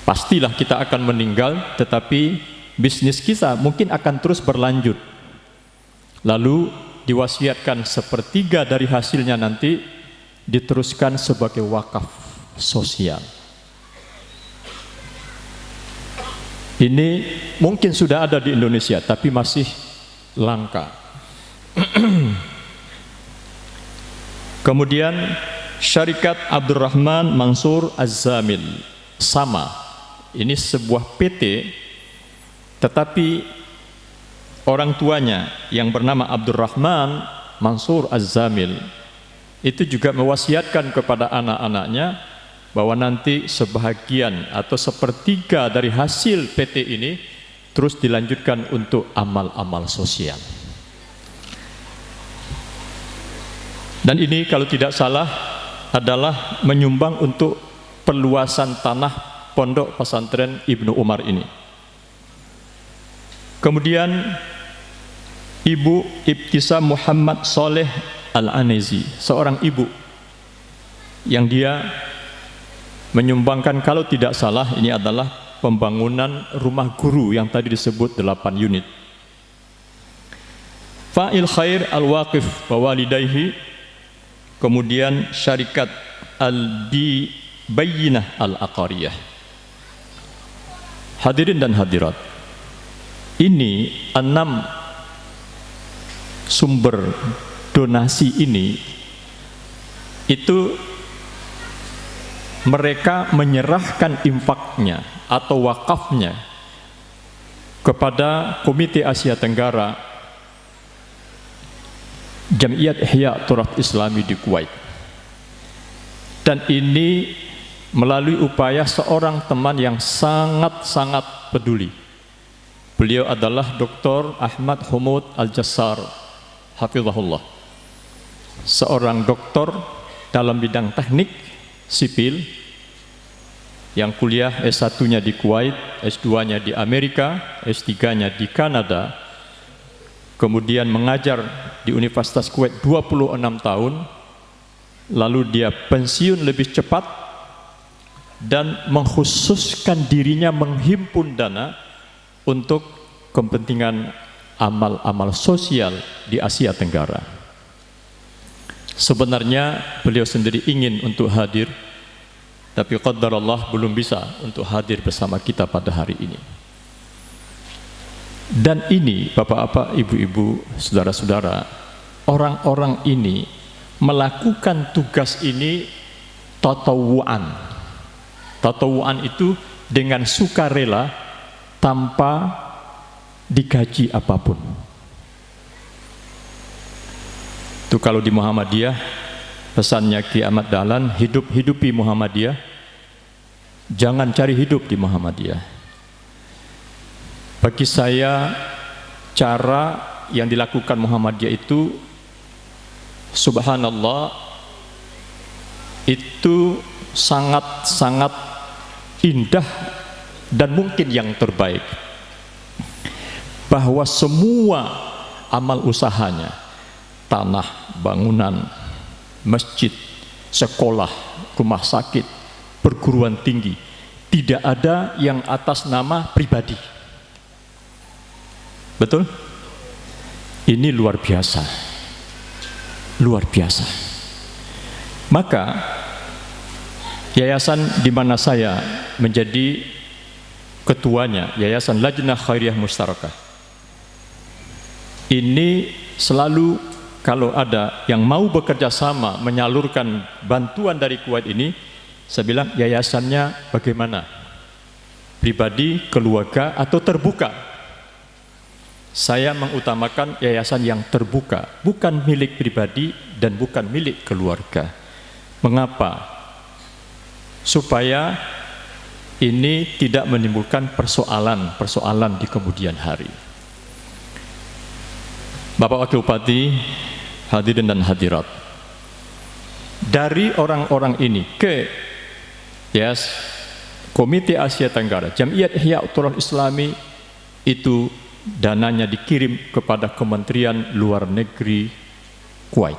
pastilah kita akan meninggal, tetapi bisnis kita mungkin akan terus berlanjut. Lalu diwasiatkan sepertiga dari hasilnya nanti diteruskan sebagai wakaf sosial. Ini mungkin sudah ada di Indonesia, tapi masih langka. Kemudian Syarikat Abdurrahman Mansur Az-Zamil, sama. Ini sebuah PT, tetapi orang tuanya yang bernama Abdurrahman Mansur Az-Zamil itu juga mewasiatkan kepada anak-anaknya bahwa nanti sebahagian atau sepertiga dari hasil PT ini terus dilanjutkan untuk amal-amal sosial. Dan ini kalau tidak salah adalah menyumbang untuk perluasan tanah pondok pesantren Ibnu Umar ini. Kemudian Ibu Ibtisam Muhammad Soleh Al-Unaizi, seorang ibu yang dia menyumbangkan, kalau tidak salah ini adalah pembangunan rumah guru yang tadi disebut 8 unit. Fa'il Khair Al-Waqif Bawalidaihi, kemudian Syarikat Al-Bayyinah Al-Aqariyah. Hadirin dan hadirat, ini 6 sumber donasi ini, itu mereka menyerahkan infaknya atau wakafnya kepada Komite Asia Tenggara Jamiyat Ihya Turath Islami di Kuwait. Dan ini melalui upaya seorang teman yang sangat-sangat peduli. Beliau adalah Dr. Ahmad Humud Al-Jassar, hafizahullah. Seorang doktor dalam bidang teknik sipil yang kuliah S1-nya di Kuwait, S2-nya di Amerika, S3-nya di Kanada, kemudian mengajar di Universitas Kuwait 26 tahun, lalu dia pensiun lebih cepat dan mengkhususkan dirinya menghimpun dana untuk kepentingan amal-amal sosial di Asia Tenggara. Sebenarnya beliau sendiri ingin untuk hadir, tapi qadarullah belum bisa untuk hadir bersama kita pada hari ini. Dan ini bapak-bapak, ibu-ibu, saudara-saudara, orang-orang ini melakukan tugas ini tatawuan. Tatawuan itu dengan sukarela tanpa digaji apapun. Itu kalau di Muhammadiyah, pesannya Ki Ahmad Dahlan, hidup-hidupi Muhammadiyah, jangan cari hidup di Muhammadiyah. Bagi saya, cara yang dilakukan Muhammadiyah itu, subhanallah, itu sangat-sangat indah dan mungkin yang terbaik. Bahwa semua amal usahanya, tanah, bangunan, masjid, sekolah, rumah sakit, perguruan tinggi, tidak ada yang atas nama pribadi. Betul? Ini luar biasa. Luar biasa. Maka yayasan di mana saya menjadi ketuanya, Yayasan Lajnah Khairiyah Mustarakah, ini selalu kalau ada yang mau bekerja sama menyalurkan bantuan dari Kuwait ini, saya bilang yayasannya bagaimana? pribadi, keluarga, atau terbuka. Saya mengutamakan yayasan yang terbuka, bukan milik pribadi dan bukan milik keluarga. Mengapa? Supaya ini tidak menimbulkan persoalan di kemudian hari. Bapak Wakil Bupati, hadirin dan hadirat, dari orang-orang ini ke Komite Asia Tenggara, Jamiat Ihya Ulumul Islami, itu dananya dikirim kepada Kementerian Luar Negeri Kuwait.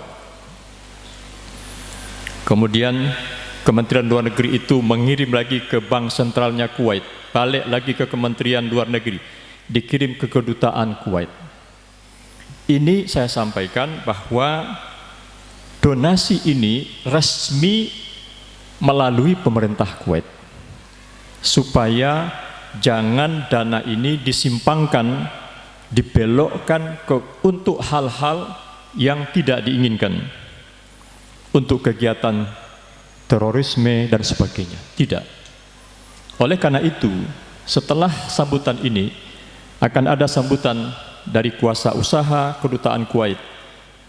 Kemudian Kementerian Luar Negeri itu mengirim lagi ke Bank Sentralnya Kuwait, balik lagi ke Kementerian Luar Negeri, dikirim ke Kedutaan Kuwait. Ini saya sampaikan bahwa donasi ini resmi melalui pemerintah Kuwait, supaya jangan dana ini disimpangkan, dibelokkan untuk hal-hal yang tidak diinginkan, untuk kegiatan terorisme dan sebagainya. Tidak. Oleh karena itu, setelah sambutan ini akan ada sambutan dari kuasa usaha Kedutaan Kuwait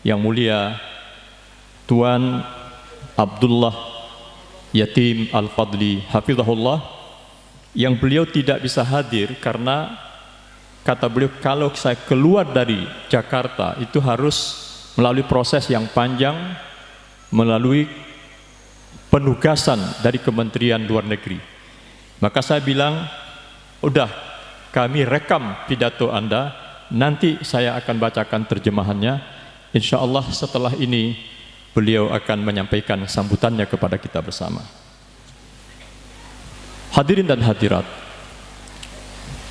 yang mulia Tuan Abdullah Yatim Al-Fadli Hafizahullah, yang beliau tidak bisa hadir karena kata beliau, kalau saya keluar dari Jakarta itu harus melalui proses yang panjang, melalui penugasan dari Kementerian Luar Negeri. Maka saya bilang, udah, kami rekam pidato Anda, nanti saya akan bacakan terjemahannya. Insya Allah setelah ini beliau akan menyampaikan sambutannya kepada kita bersama. Hadirin dan hadirat,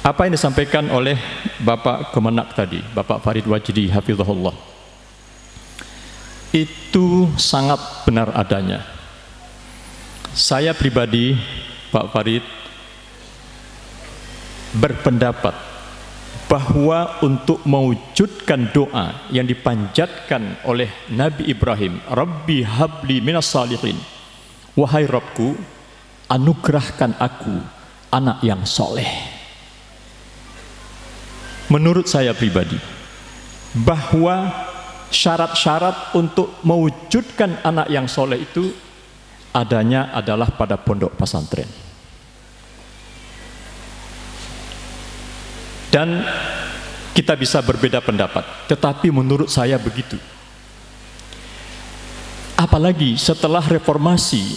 apa yang disampaikan oleh Bapak Kemenak tadi, Bapak Farid Wajdi Hafizahullah, itu sangat benar adanya. Saya pribadi, Pak Farid, berpendapat bahwa untuk mewujudkan doa yang dipanjatkan oleh Nabi Ibrahim, Rabbi habli minas salihin, wahai Rabbku, anugerahkan aku anak yang soleh. Menurut saya pribadi, bahwa syarat-syarat untuk mewujudkan anak yang soleh itu adanya adalah pada pondok pesantren. Dan kita bisa berbeda pendapat, tetapi menurut saya begitu. Apalagi setelah reformasi,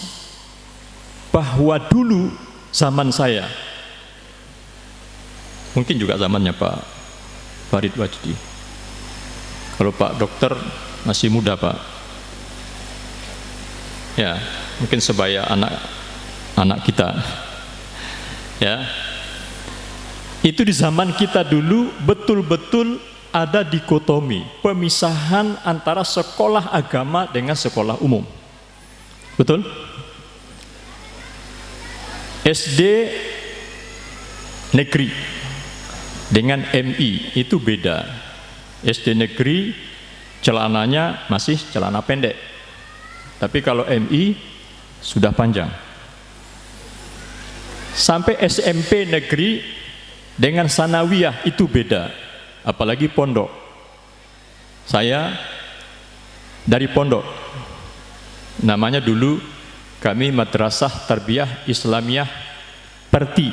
bahwa dulu zaman saya, mungkin juga zamannya Pak Farid Wajdi, kalau Pak Dokter masih muda Pak, ya mungkin sebaya anak kita, ya. Itu di zaman kita dulu betul-betul ada dikotomi, pemisahan antara sekolah agama dengan sekolah umum. Betul? SD negeri dengan MI itu beda. SD negeri celananya masih celana pendek, tapi kalau MI sudah panjang. Sampai SMP negeri dengan sanawiyah itu beda, apalagi pondok. Saya dari pondok, namanya dulu kami Madrasah Tarbiyah Islamiyah Perti.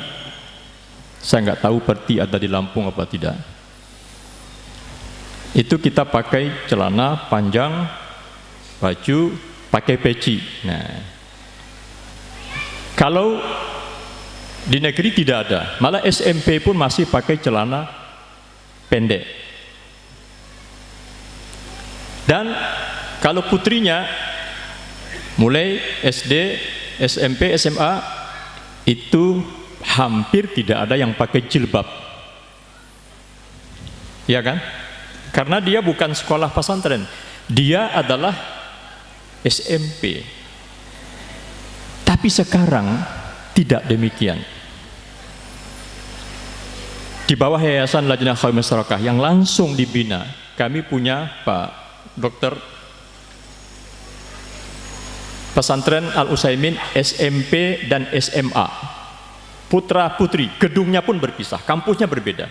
Saya nggak tahu Perti ada di Lampung apa tidak. Itu kita pakai celana panjang, baju pakai peci. Nah, kalau di negeri tidak ada, malah SMP pun masih pakai celana pendek. Dan kalau putrinya mulai SD, SMP, SMA itu hampir tidak ada yang pakai jilbab. Ya kan? Karena dia bukan sekolah pesantren, dia adalah SMP. Tapi sekarang tidak demikian. Di bawah Yayasan Lajnah Khawamis Sarakah yang langsung dibina, kami punya Pak Dokter Pesantren Al Utsaimin SMP dan SMA. putra-putri, gedungnya pun berpisah, kampusnya berbeda.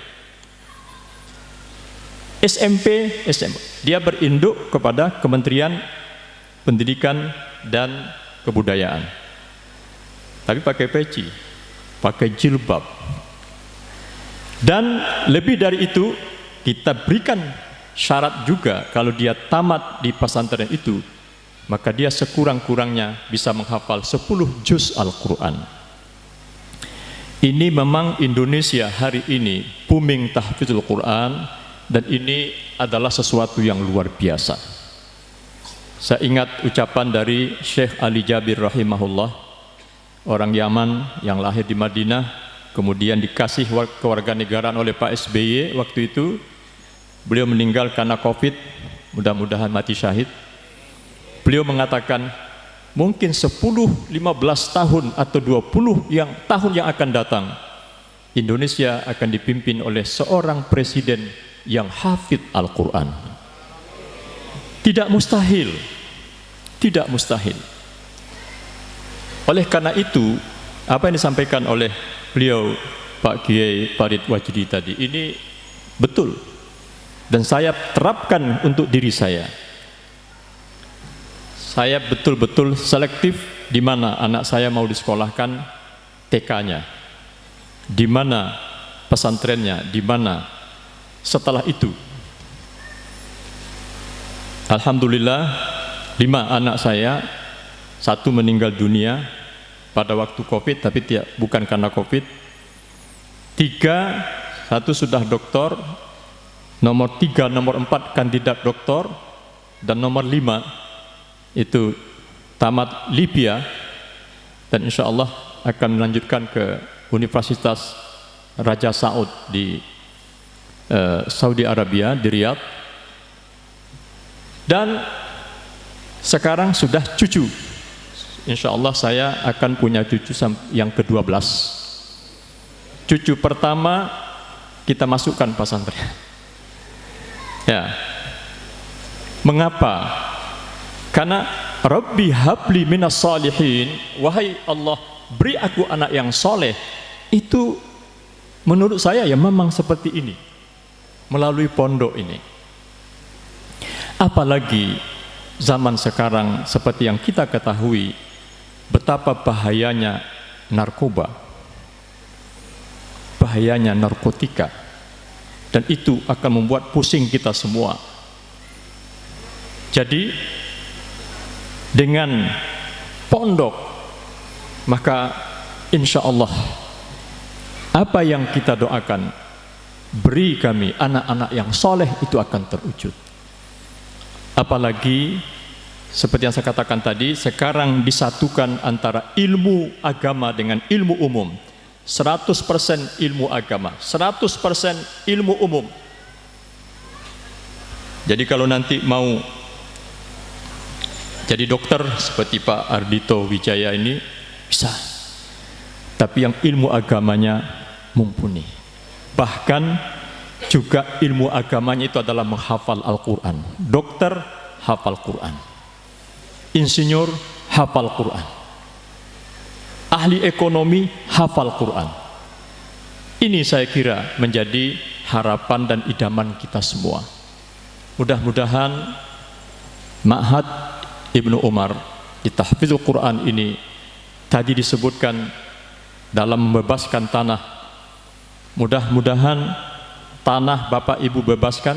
SMP, SMA, dia berinduk kepada Kementerian Pendidikan dan Kebudayaan. Tapi pakai peci, pakai jilbab. Dan lebih dari itu, kita berikan syarat juga kalau dia tamat di pesantren itu, maka dia sekurang-kurangnya bisa menghafal 10 juz Al-Quran. Ini memang Indonesia hari ini booming tahfidzul Quran, dan ini adalah sesuatu yang luar biasa. Saya ingat ucapan dari Syekh Ali Jabir rahimahullah, orang Yaman yang lahir di Madinah, kemudian dikasih kewarganegaraan oleh Pak SBY waktu itu. Beliau meninggal karena COVID, mudah-mudahan mati syahid. Beliau mengatakan, mungkin 10, 15 tahun atau 20 tahun yang akan datang, Indonesia akan dipimpin oleh seorang presiden yang hafid Al-Quran. Tidak mustahil, tidak mustahil. Oleh karena itu, apa yang disampaikan oleh beliau Pak Kiai Farid Wajdi tadi, ini betul, dan saya terapkan untuk diri saya. Saya betul-betul selektif di mana anak saya mau disekolahkan, TK-nya, di mana pesantrennya, di mana. Setelah itu, alhamdulillah 5 anak saya, 1 meninggal dunia pada waktu COVID, tapi bukan karena COVID. 3, 1 sudah doktor, nomor 3, nomor 4 kandidat doktor, dan nomor 5 itu tamat Libya, dan insya Allah akan melanjutkan ke Universitas Raja Saud di Saudi Arabia, di Riyadh. Dan sekarang sudah cucu. Insya Allah saya akan punya cucu yang ke-12. Cucu pertama kita masukkan pesantren. Ya. Mengapa? Karena Rabbi habli minas salihin, wahai Allah, beri aku anak yang soleh. Itu menurut saya ya memang seperti ini, melalui pondok ini. Apalagi zaman sekarang seperti yang kita ketahui, betapa bahayanya narkoba, bahayanya narkotika, dan itu akan membuat pusing kita semua. Jadi dengan pondok, maka insya Allah apa yang kita doakan, beri kami anak-anak yang soleh, itu akan terwujud. Apalagi seperti yang saya katakan tadi, sekarang disatukan antara ilmu agama dengan ilmu umum. 100% ilmu agama, 100% ilmu umum. Jadi kalau nanti mau jadi dokter seperti Pak Ardhito Wijaya ini bisa, tapi yang ilmu agamanya mumpuni. Bahkan juga ilmu agamanya itu adalah menghafal Al-Quran. Dokter hafal Quran, insinyur hafal Quran, ahli ekonomi hafal Quran. Ini saya kira menjadi harapan dan idaman kita semua. Mudah-mudahan Ma'had Ibnu Umar di Tahfidzul Quran ini tadi disebutkan dalam membebaskan tanah. Mudah-mudahan tanah Bapak Ibu bebaskan,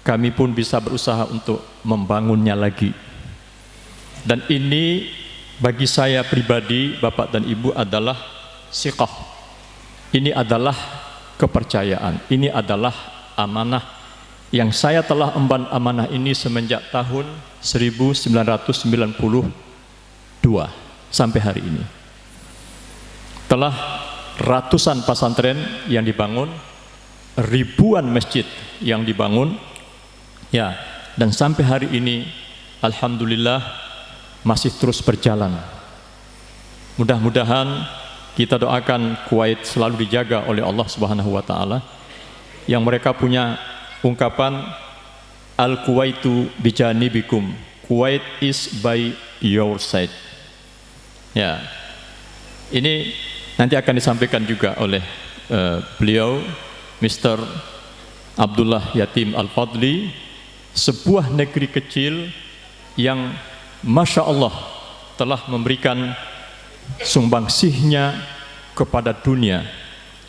kami pun bisa berusaha untuk membangunnya lagi. Dan ini bagi saya pribadi, Bapak dan Ibu, adalah siqah. Ini adalah kepercayaan, ini adalah amanah yang saya telah emban amanah ini semenjak tahun 1992 sampai hari ini. Telah ratusan pesantren yang dibangun, ribuan masjid yang dibangun, ya, dan sampai hari ini alhamdulillah masih terus berjalan. Mudah-mudahan kita doakan Kuwait selalu dijaga oleh Allah Subhanahu wa taala, yang mereka punya ungkapan Al-Kuwaitu bijanibikum, Kuwait is by your side. Ya, ini nanti akan disampaikan juga oleh beliau, Mr. Abdullah Yatim Al-Fadli, sebuah negeri kecil yang Masya Allah telah memberikan sumbangsihnya kepada dunia,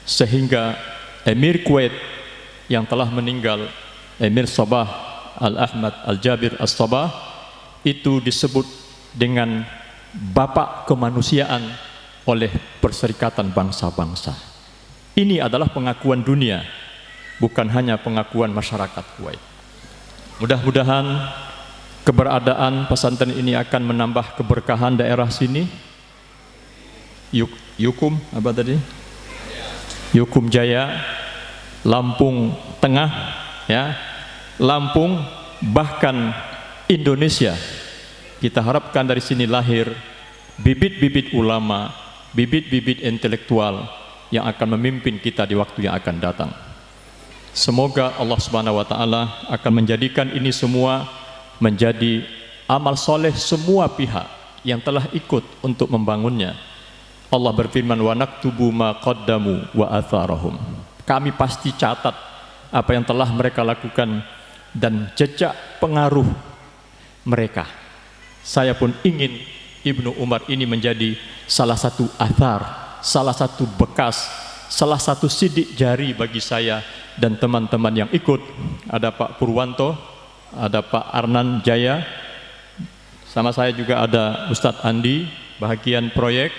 sehingga Emir Kuwait yang telah meninggal, Emir Sabah Al-Ahmad Al-Jabir As-Sabah, itu disebut dengan Bapak Kemanusiaan oleh Perserikatan Bangsa-Bangsa. Ini adalah pengakuan dunia, bukan hanya pengakuan masyarakat Kuwait. Mudah-mudahan keberadaan pesantren ini akan menambah keberkahan daerah sini. Yukum apa tadi? Yukum Jaya, Lampung Tengah, ya, Lampung, bahkan Indonesia. Kita harapkan dari sini lahir bibit-bibit ulama, bibit-bibit intelektual yang akan memimpin kita di waktu yang akan datang. Semoga Allah Subhanahu wa taala akan menjadikan ini semua menjadi amal soleh semua pihak yang telah ikut untuk membangunnya. Allah berfirman, wa naktubu ma qaddamu wa atharahum. Kami pasti catat apa yang telah mereka lakukan dan jejak pengaruh mereka. Saya pun ingin Ibnu Umar ini menjadi salah satu athar, salah satu bekas, salah satu sidik jari bagi saya dan teman-teman yang ikut. Ada Pak Purwanto, ada Pak Arnan Jaya, sama saya juga ada Ustadz Andi, bahagian proyek.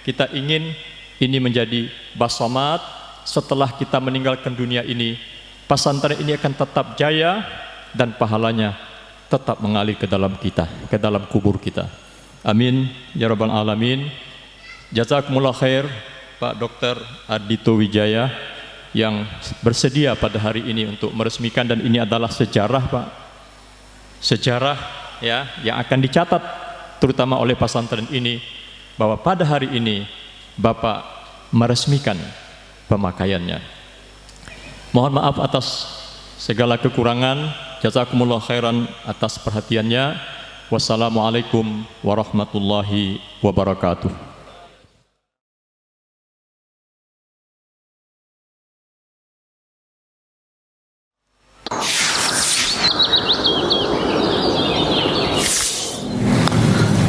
Kita ingin ini menjadi basomat. Setelah kita meninggalkan dunia ini, pesantren ini akan tetap jaya dan pahalanya tetap mengalir ke dalam kita, ke dalam kubur kita. Amin ya rabbal alamin. Jazakumullah khair Pak Dr. Ardito Wijaya yang bersedia pada hari ini untuk meresmikan, dan ini adalah sejarah, Pak. Sejarah ya yang akan dicatat terutama oleh pesantren ini, bahwa pada hari ini Bapak meresmikan pemakaiannya. Mohon maaf atas segala kekurangan. Jazakumullah khairan atas perhatiannya. Wassalamualaikum warahmatullahi wabarakatuh.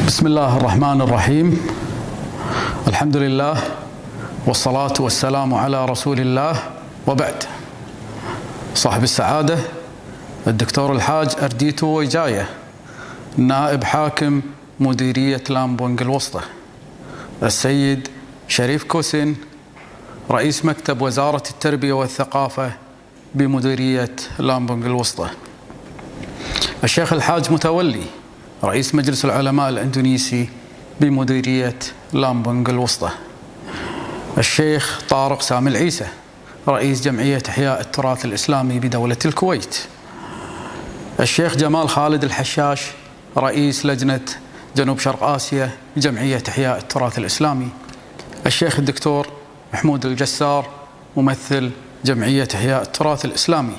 Bismillahirrahmanirrahim. Alhamdulillah wassalatu wassalamu ala Rasulillah wa ba'd. صاحب السعادة الدكتور الحاج أرديتو ويجاية، نائب حاكم مديرية لامبونج الوسطى، السيد شريف كوسن رئيس مكتب وزارة التربية والثقافة بمديرية لامبونج الوسطى، الشيخ الحاج متولي رئيس مجلس العلماء الإندونيسي بمديرية لامبونج الوسطى، الشيخ طارق سامي العيسى رئيس جمعية إحياء التراث الإسلامي بدولة الكويت، الشيخ جمال خالد الحشاش رئيس لجنة جنوب شرق آسيا جمعية إحياء التراث الإسلامي، الشيخ الدكتور محمود الجسار ممثل جمعية إحياء التراث الإسلامي،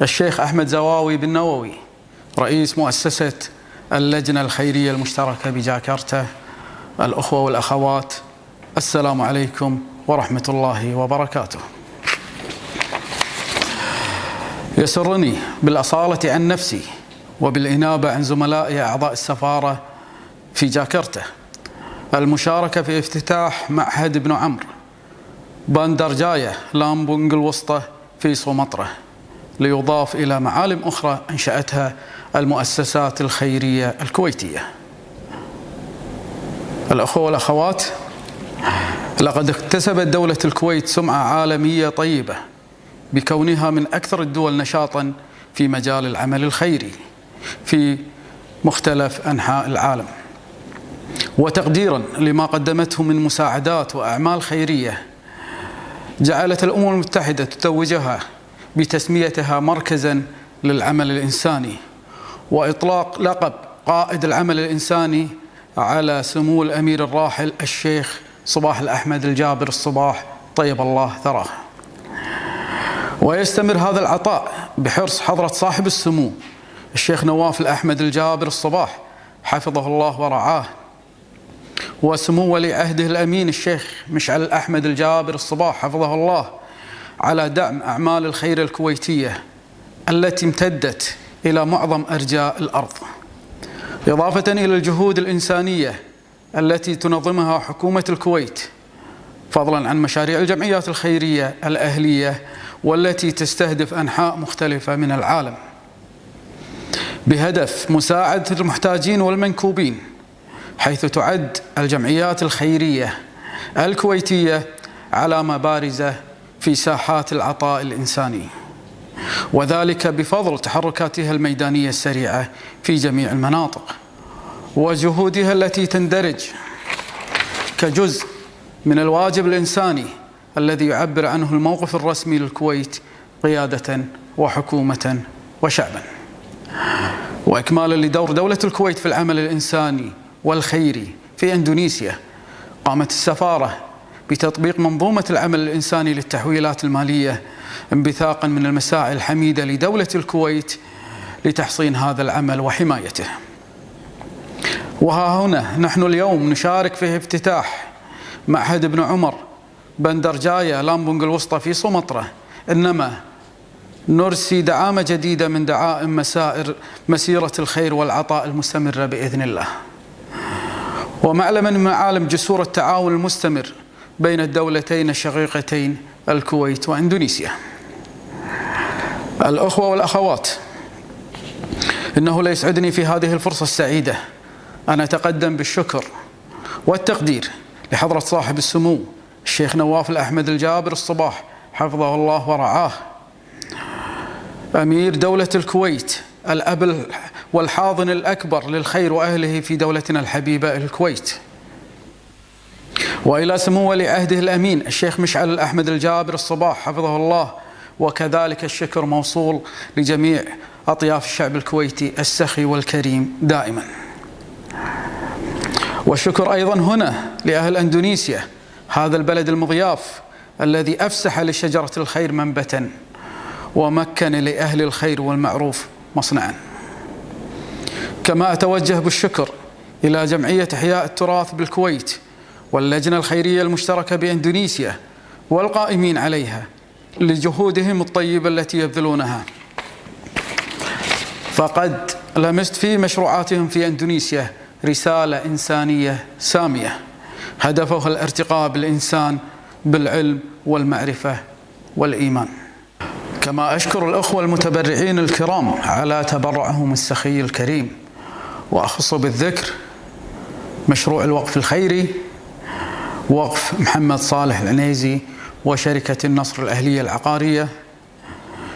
الشيخ أحمد زواوي بن نووي رئيس مؤسسة اللجنة الخيرية المشتركة بجاكرتا، الأخوة والأخوات، السلام عليكم ورحمة الله وبركاته. يسرني بالأصالة عن نفسي وبالإنابة عن زملائي أعضاء السفارة في جاكرتا المشاركة في افتتاح معهد ابن عمرو باندر جاية لامبونج الوسطى في سومطرة، ليضاف إلى معالم أخرى أنشأتها المؤسسات الخيرية الكويتية. الأخوة والأخوات، لقد اكتسبت دولة الكويت سمعة عالمية طيبة بكونها من أكثر الدول نشاطاً في مجال العمل الخيري في مختلف أنحاء العالم، وتقديراً لما قدمته من مساعدات وأعمال خيرية جعلت الأمم المتحدة تتوجها بتسميتها مركزاً للعمل الإنساني، وإطلاق لقب قائد العمل الإنساني على سمو الأمير الراحل الشيخ صباح الأحمد الجابر الصباح طيب الله ثراه. ويستمر هذا العطاء بحرص حضرة صاحب السمو الشيخ نواف الأحمد الجابر الصباح حفظه الله ورعاه، وسمو ولي عهده الأمين الشيخ مشعل أحمد الجابر الصباح حفظه الله على دعم أعمال الخير الكويتية التي امتدت إلى معظم أرجاء الأرض، إضافة إلى الجهود الإنسانية التي تنظمها حكومة الكويت، فضلا عن مشاريع الجمعيات الخيرية الأهلية والتي تستهدف أنحاء مختلفة من العالم بهدف مساعدة المحتاجين والمنكوبين، حيث تعد الجمعيات الخيرية الكويتية علامة بارزة في ساحات العطاء الإنساني، وذلك بفضل تحركاتها الميدانية السريعة في جميع المناطق وجهودها التي تندرج كجزء من الواجب الإنساني الذي يعبر عنه الموقف الرسمي للكويت قيادة وحكومة وشعبا. وإكمالا لدور دولة الكويت في العمل الإنساني والخيري في إندونيسيا، قامت السفارة بتطبيق منظومة العمل الإنساني للتحويلات المالية انبثاقا من المساعي الحميدة لدولة الكويت لتحصين هذا العمل وحمايته. وها هنا نحن اليوم نشارك في افتتاح معهد ابن عمر بندر جاية لامبونغ الوسطى في سومطرة، إنما نرسي دعامة جديدة من دعائم مسيرة الخير والعطاء المستمرة بإذن الله، ومعلما من معالم جسور التعاون المستمر بين الدولتين الشقيقتين الكويت وإندونيسيا. الأخوة والأخوات، إنه ليسعدني في هذه الفرصة السعيدة أن أتقدم بالشكر والتقدير لحضرة صاحب السمو الشيخ نواف الأحمد الجابر الصباح حفظه الله ورعاه، أمير دولة الكويت، الأب والحاضن الأكبر للخير وأهله في دولتنا الحبيبة الكويت، وإلى سمو ولي عهده الأمين الشيخ مشعل الأحمد الجابر الصباح حفظه الله، وكذلك الشكر موصول لجميع أطياف الشعب الكويتي السخي والكريم دائما. والشكر أيضا هنا لأهل أندونيسيا، هذا البلد المضياف الذي أفسح لشجرة الخير منبتا ومكن لأهل الخير والمعروف مصنعا. كما أتوجه بالشكر إلى جمعية إحياء التراث بالكويت واللجنة الخيرية المشتركة بإندونيسيا والقائمين عليها لجهودهم الطيبة التي يبذلونها، فقد لمست في مشروعاتهم في إندونيسيا رسالة إنسانية سامية هدفها الارتقاء بالإنسان بالعلم والمعرفة والإيمان. كما أشكر الأخوة المتبرعين الكرام على تبرعهم السخي الكريم، وأخص بالذكر مشروع الوقف الخيري وقف محمد صالح العنيزي وشركة النصر الأهلية العقارية،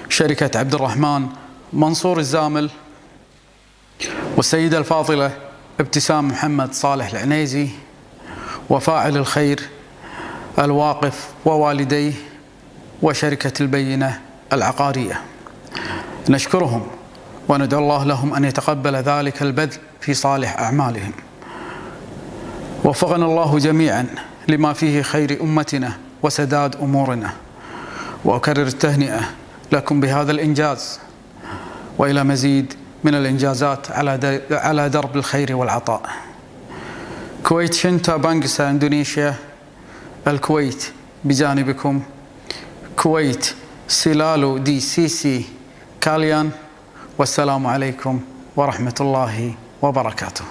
شركة عبد الرحمن منصور الزامل، والسيدة الفاضلة ابتسام محمد صالح العنيزي، وفاعل الخير الواقف ووالديه، وشركة البينة العقارية. نشكرهم وندعو الله لهم أن يتقبل ذلك البذل في صالح أعمالهم. وفقنا الله جميعا لما فيه خير أمتنا وسداد أمورنا، وأكرر التهنئة لكم بهذا الإنجاز وإلى مزيد من الإنجازات على درب الخير والعطاء. كويت شنتا بانجسا إندونيسيا، الكويت بجانبكم، كويت سلالو دي سيسي كاليان، والسلام عليكم ورحمة الله وبركاته.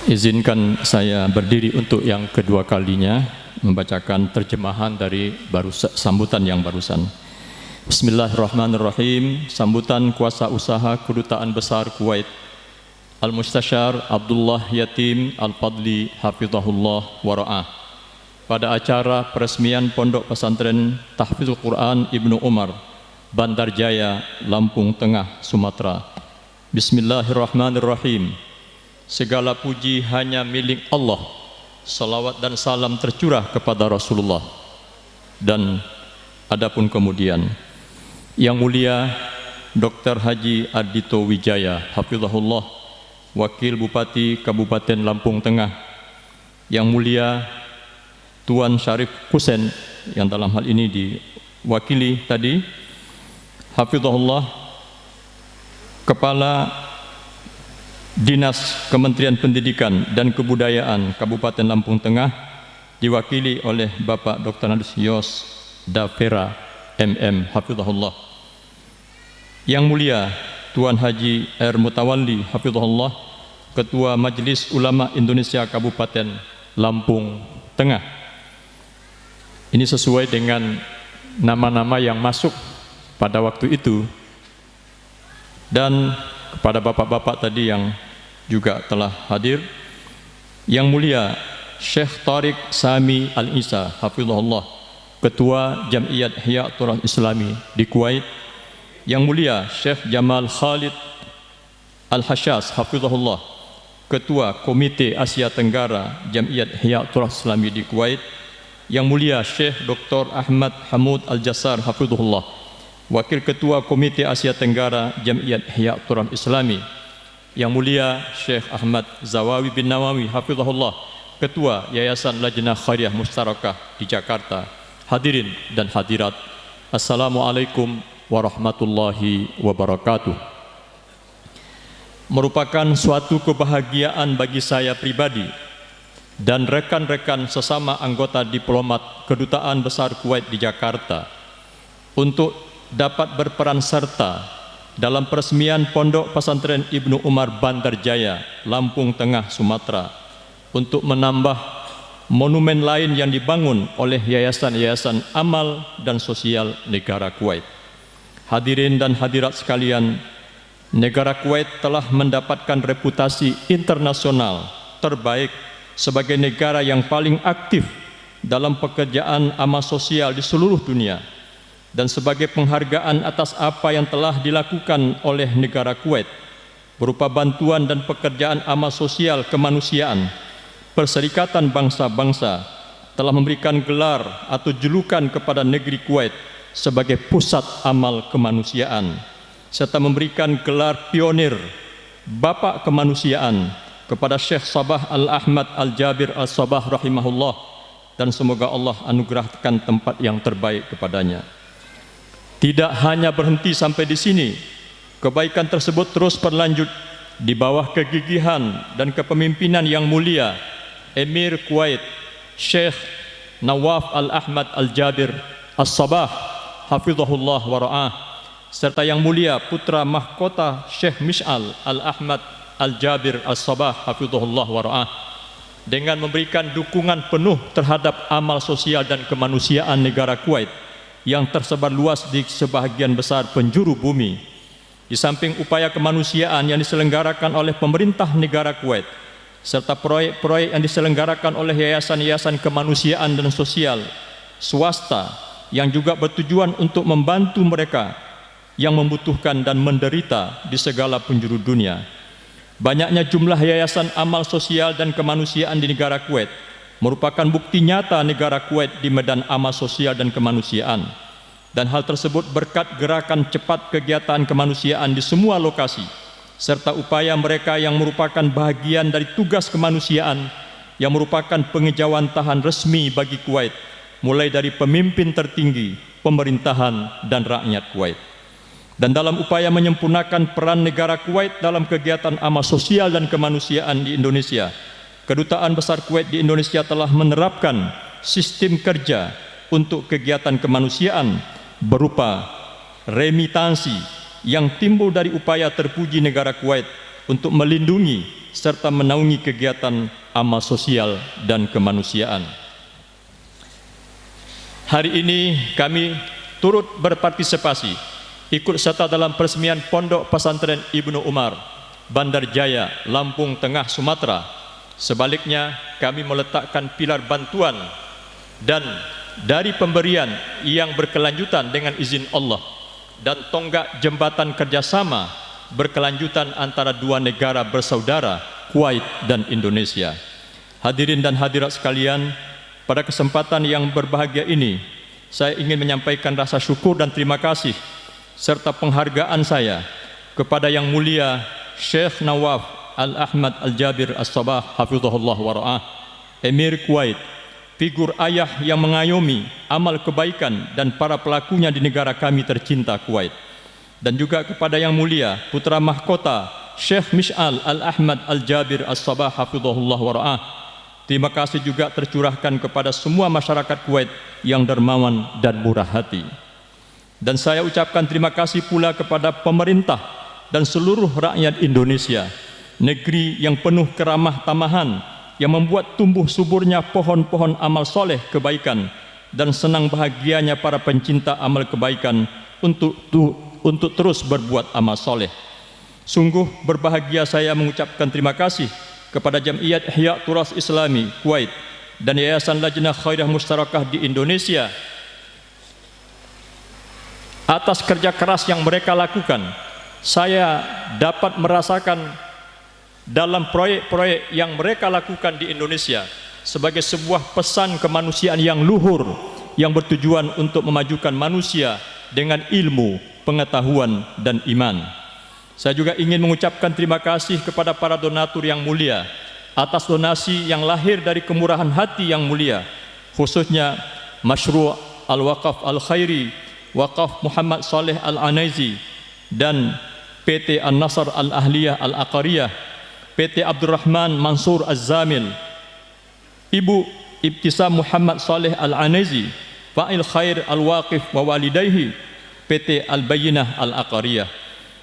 Izinkan saya berdiri untuk yang kedua kalinya membacakan terjemahan dari sambutan yang barusan. Bismillahirrahmanirrahim. Sambutan Kuasa Usaha Kedutaan Besar Kuwait Al-Mustasyar Abdullah Yatim Al-Fadli Hafizahullah Wara'ah pada acara peresmian Pondok Pesantren Tahfizul Quran Ibnu Umar, Bandar Jaya, Lampung Tengah, Sumatera. Bismillahirrahmanirrahim. Segala puji hanya milik Allah. Salawat dan salam tercurah kepada Rasulullah. Dan adapun kemudian Yang Mulia Dr. Haji Ardito Wijaya Hafizahullah, Wakil Bupati Kabupaten Lampung Tengah, Yang Mulia Tuan Syarif Husain yang dalam hal ini diwakili tadi, Hafizahullah, Kepala Dinas Kementerian Pendidikan dan Kebudayaan Kabupaten Lampung Tengah diwakili oleh Bapak Dr. Andes Yos Davera MM Hafizahullah. Yang mulia Tuan Haji R. Mutawalli Hafizahullah, Ketua Majelis Ulama Indonesia Kabupaten Lampung Tengah. Ini sesuai dengan nama-nama yang masuk pada waktu itu, dan kepada bapak-bapak tadi yang juga telah hadir. Yang mulia Syekh Tariq Sami Al-Isa Hafizahullah, Ketua Jam'iyat Ihya Turah Islami di Kuwait. Yang mulia Syekh Jamal Khalid Al-Hashas Hafizahullah, Ketua Komite Asia Tenggara Jam'iyat Ihya Turah Islami di Kuwait. Yang mulia Syekh Dr. Ahmad Hamud Al-Jassar Hafizahullah, Wakil Ketua Komite Asia Tenggara Jam'iyat Ihya Turah Islami. Yang mulia Syekh Ahmad Zawawi bin Nawawi Hafizahullah, Ketua Yayasan Lajnah Khairiyah Mustarakah di Jakarta. Hadirin dan hadirat, Assalamualaikum warahmatullahi wabarakatuh. Merupakan suatu kebahagiaan bagi saya pribadi dan rekan-rekan sesama anggota diplomat Kedutaan Besar Kuwait di Jakarta untuk dapat berperan serta dalam peresmian Pondok Pesantren Ibnu Umar Bandarjaya, Lampung Tengah, Sumatera, untuk menambah monumen lain yang dibangun oleh yayasan-yayasan amal dan sosial negara Kuwait. Hadirin dan hadirat sekalian, negara Kuwait telah mendapatkan reputasi internasional terbaik sebagai negara yang paling aktif dalam pekerjaan amal sosial di seluruh dunia, dan sebagai penghargaan atas apa yang telah dilakukan oleh negara Kuwait berupa bantuan dan pekerjaan amal sosial kemanusiaan, Perserikatan Bangsa-Bangsa telah memberikan gelar atau julukan kepada negeri Kuwait sebagai pusat amal kemanusiaan, serta memberikan gelar pionir Bapak Kemanusiaan kepada Syekh Sabah Al-Ahmad Al-Jabir Al-Sabah rahimahullah, dan semoga Allah anugerahkan tempat yang terbaik kepadanya. Tidak hanya berhenti sampai di sini, kebaikan tersebut terus berlanjut di bawah kegigihan dan kepemimpinan yang mulia Emir Kuwait Syekh Nawaf Al-Ahmad Al-Jabir Al-Sabah Hafizahullah wa ra'ah, serta yang mulia putra mahkota Syekh Mish'al Al-Ahmad Al-Jabir Al-Sabah Hafizahullah wa ra'ah, dengan memberikan dukungan penuh terhadap amal sosial dan kemanusiaan negara Kuwait yang tersebar luas di sebahagian besar penjuru bumi. Di samping upaya kemanusiaan yang diselenggarakan oleh pemerintah negara Kuwait, serta proyek-proyek yang diselenggarakan oleh yayasan-yayasan kemanusiaan dan sosial swasta yang juga bertujuan untuk membantu mereka yang membutuhkan dan menderita di segala penjuru dunia. Banyaknya jumlah yayasan amal sosial dan kemanusiaan di negara Kuwait merupakan bukti nyata negara Kuwait di medan amal sosial dan kemanusiaan, dan hal tersebut berkat gerakan cepat kegiatan kemanusiaan di semua lokasi, serta upaya mereka yang merupakan bahagian dari tugas kemanusiaan yang merupakan pengejawantahan resmi bagi Kuwait, mulai dari pemimpin tertinggi, pemerintahan, dan rakyat Kuwait. Dan dalam upaya menyempurnakan peran negara Kuwait dalam kegiatan amal sosial dan kemanusiaan di Indonesia, Kedutaan Besar Kuwait di Indonesia telah menerapkan sistem kerja untuk kegiatan kemanusiaan berupa remitansi yang timbul dari upaya terpuji negara Kuwait untuk melindungi serta menaungi kegiatan amal sosial dan kemanusiaan. Hari ini kami turut berpartisipasi ikut serta dalam peresmian Pondok Pesantren Ibnu Umar Bandarjaya, Lampung Tengah, Sumatera. Sebaliknya, kami meletakkan pilar bantuan dan dari pemberian yang berkelanjutan dengan izin Allah, dan tonggak jembatan kerjasama berkelanjutan antara dua negara bersaudara, Kuwait dan Indonesia. Hadirin dan hadirat sekalian, pada kesempatan yang berbahagia ini, saya ingin menyampaikan rasa syukur dan terima kasih serta penghargaan saya kepada yang mulia Syekh Nawaf Al-Ahmad Al-Jabir Al-Sabah Hafizahullah wa ra'ah, Emir Kuwait, figur ayah yang mengayomi amal kebaikan dan para pelakunya di negara kami tercinta Kuwait. dan juga kepada Yang Mulia Putra Mahkota Syekh Mish'al Al-Ahmad Al-Jabir As-Sabah hafizahullah wa ra'ah. Terima kasih juga tercurahkan kepada semua masyarakat Kuwait yang dermawan dan murah hati. Dan saya ucapkan terima kasih pula kepada pemerintah dan seluruh rakyat Indonesia, negeri yang penuh keramah tamahan, yang membuat tumbuh suburnya pohon-pohon amal soleh kebaikan dan senang bahagianya para pencinta amal kebaikan untuk terus berbuat amal soleh. Sungguh berbahagia saya mengucapkan terima kasih kepada Jam'iyat Ihya Turas Islami Kuwait dan Yayasan Lajnah Khairah Mustarakah di Indonesia atas kerja keras yang mereka lakukan. Saya dapat merasakan dalam proyek-proyek yang mereka lakukan di Indonesia sebagai sebuah pesan kemanusiaan yang luhur yang bertujuan untuk memajukan manusia dengan ilmu, pengetahuan, dan iman. Saya juga ingin mengucapkan terima kasih kepada para donatur yang mulia atas donasi yang lahir dari kemurahan hati yang mulia, khususnya Masyru' Al-Waqaf Al-Khairi Waqaf Muhammad Saleh Al-Anaizi dan PT An-Nasr Al-Ahliyah Al-Aqariyah, PT Abdurrahman Mansur Az-Zamil, Ibu Ibtisam Muhammad Saleh Al-Anaizi, Fa'il Khair Al-Waqif wa Walidayhi, PT Al-Bayyinah Al-Aqariyah.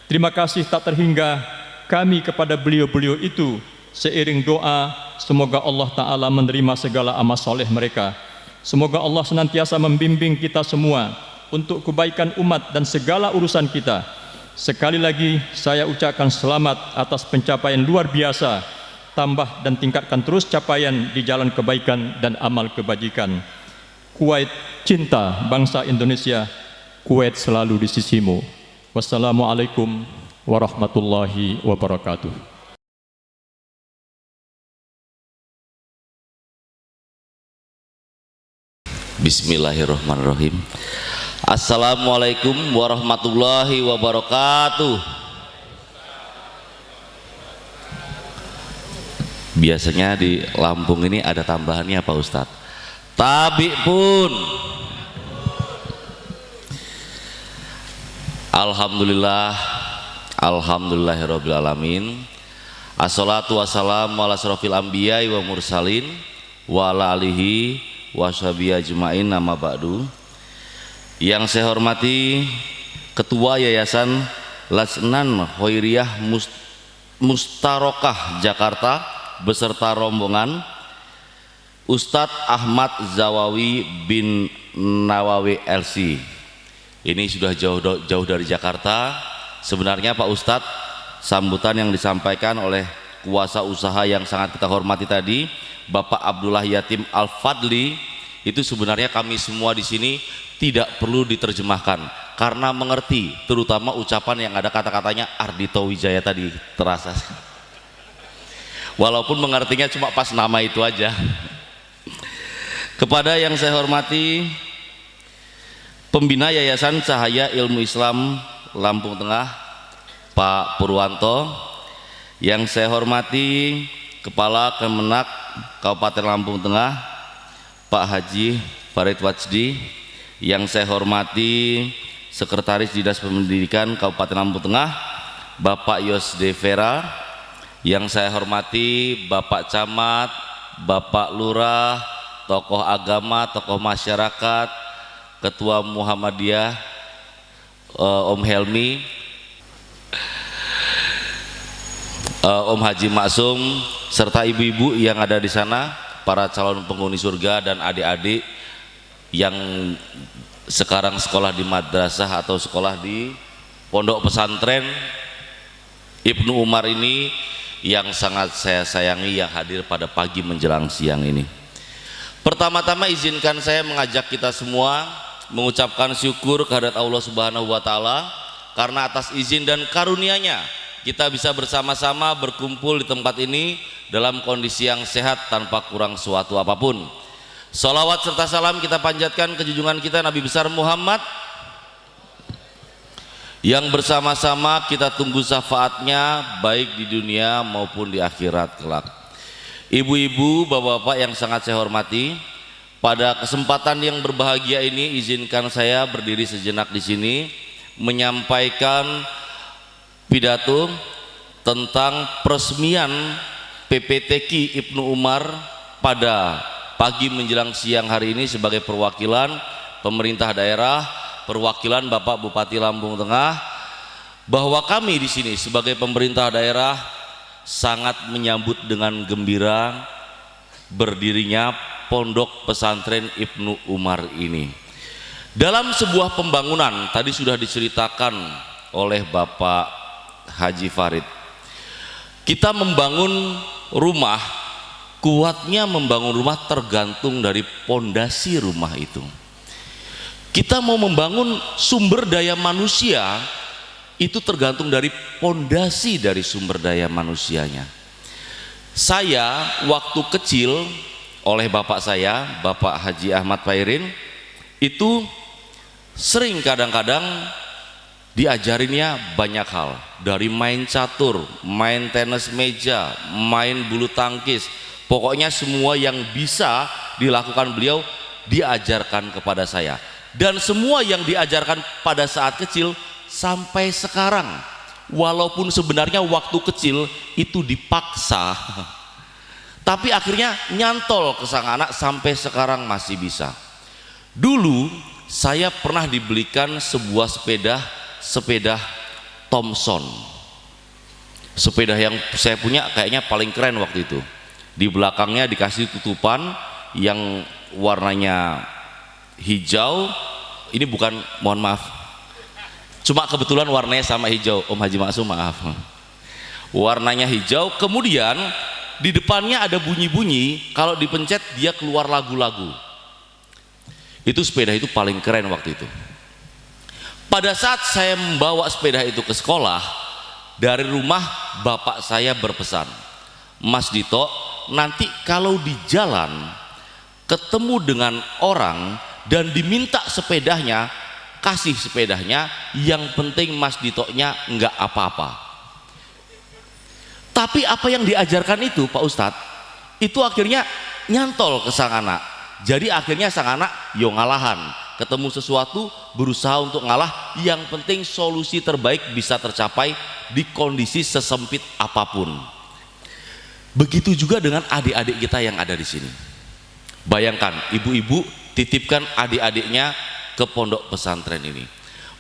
Terima kasih tak terhingga kami kepada beliau-beliau itu, seiring doa semoga Allah Ta'ala menerima segala amal soleh mereka. Semoga Allah senantiasa membimbing kita semua untuk kebaikan umat dan segala urusan kita. Sekali lagi saya ucapkan selamat atas pencapaian luar biasa. Tambah dan tingkatkan terus capaian di jalan kebaikan dan amal kebajikan. Kuwait cinta bangsa Indonesia, Kuwait selalu di sisimu. Wassalamualaikum warahmatullahi wabarakatuh. Bismillahirrahmanirrahim. Assalamualaikum warahmatullahi wabarakatuh. Biasanya di Lampung ini ada tambahannya Pak Ustadz. Tabi pun. Alhamdulillah, alhamdulillahirabbil alamin. Assalatu wassalamu ala asrofil anbiya wa mursalin wa ala alihi wa sahbihi ajmain, nama ba'du. Yang saya hormati Ketua Yayasan Lajnah Khairiyah Mustarokah Jakarta beserta rombongan, Ustadz Ahmad Zawawi bin Nawawi LC. Ini sudah jauh dari Jakarta. Sebenarnya Pak Ustadz, sambutan yang disampaikan oleh kuasa usaha yang sangat kita hormati tadi, Bapak Abdullah Yatim Al-Fadli, itu sebenarnya kami semua di sini tidak perlu diterjemahkan karena mengerti, terutama ucapan yang ada kata-katanya Ardhito Wijaya tadi terasa. Walaupun mengertinya cuma pas nama itu aja. Kepada yang saya hormati Pembina Yayasan Cahaya Ilmu Islam Lampung Tengah Pak Purwanto, yang saya hormati Kepala Kemenak Kabupaten Lampung Tengah Pak Haji Farid Wajdi, yang saya hormati Sekretaris Dinas Pendidikan Kabupaten Lampung Tengah Bapak Yos Devera, yang saya hormati Bapak Camat, Bapak Lurah, tokoh agama, tokoh masyarakat, Ketua Muhammadiyah Om Helmi, Om Haji Maksum, serta ibu-ibu yang ada di sana, para calon penghuni surga dan adik-adik yang sekarang sekolah di madrasah atau sekolah di pondok pesantren Ibnu Umar ini, yang sangat saya sayangi, yang hadir pada pagi menjelang siang ini. Pertama-tama izinkan saya mengajak kita semua mengucapkan syukur kehadirat Allah Subhanahu wa taala karena atas izin dan karunia-Nya kita bisa bersama-sama berkumpul di tempat ini dalam kondisi yang sehat tanpa kurang suatu apapun. Salawat serta salam kita panjatkan ke junjungan kita Nabi besar Muhammad, yang bersama-sama kita tunggu syafaatnya baik di dunia maupun di akhirat kelak. Ibu-ibu, bapak-bapak yang sangat saya hormati, pada kesempatan yang berbahagia ini izinkan saya berdiri sejenak di sini menyampaikan pidato tentang peresmian PPTQ Ibnu Umar pada pagi menjelang siang hari ini sebagai perwakilan pemerintah daerah, perwakilan Bapak Bupati Lampung Tengah, bahwa kami di sini sebagai pemerintah daerah sangat menyambut dengan gembira berdirinya Pondok Pesantren Ibnu Umar ini. Dalam sebuah pembangunan, tadi sudah diceritakan oleh Bapak Haji Farid, kita membangun rumah, kuatnya membangun rumah tergantung dari pondasi rumah itu. Kita mau membangun sumber daya manusia, itu tergantung dari pondasi dari sumber daya manusianya. Saya waktu kecil oleh bapak saya, Bapak Haji Ahmad Pairin, itu sering kadang-kadang diajarinnya banyak hal, dari main catur, main tenis meja, main bulu tangkis, pokoknya semua yang bisa dilakukan beliau diajarkan kepada saya. Dan semua yang diajarkan pada saat kecil sampai sekarang, walaupun sebenarnya waktu kecil itu dipaksa, tapi akhirnya nyantol ke sang anak sampai sekarang masih bisa. Dulu saya pernah dibelikan sebuah sepeda Thomson. Sepeda yang saya punya kayaknya paling keren waktu itu. Di belakangnya dikasih tutupan yang warnanya hijau. Ini bukan, mohon maaf, cuma kebetulan warnanya sama hijau. Om Haji Maksum, maaf, warnanya hijau. Kemudian di depannya ada bunyi-bunyi, kalau dipencet dia keluar lagu-lagu. Itu sepeda itu paling keren waktu itu. Pada saat saya membawa sepeda itu ke sekolah, dari rumah bapak saya berpesan, Mas Dito, nanti kalau di jalan ketemu dengan orang dan diminta sepedanya, kasih sepedanya, yang penting Mas Dito-nya enggak apa-apa. Tapi apa yang diajarkan itu Pak Ustadz, itu akhirnya nyantol ke sang anak. Jadi akhirnya sang anak yo ngalahan, ketemu sesuatu berusaha untuk ngalah, yang penting solusi terbaik bisa tercapai di kondisi sesempit apapun. Begitu juga dengan adik-adik kita yang ada di sini. Bayangkan ibu-ibu titipkan adik-adiknya ke pondok pesantren ini.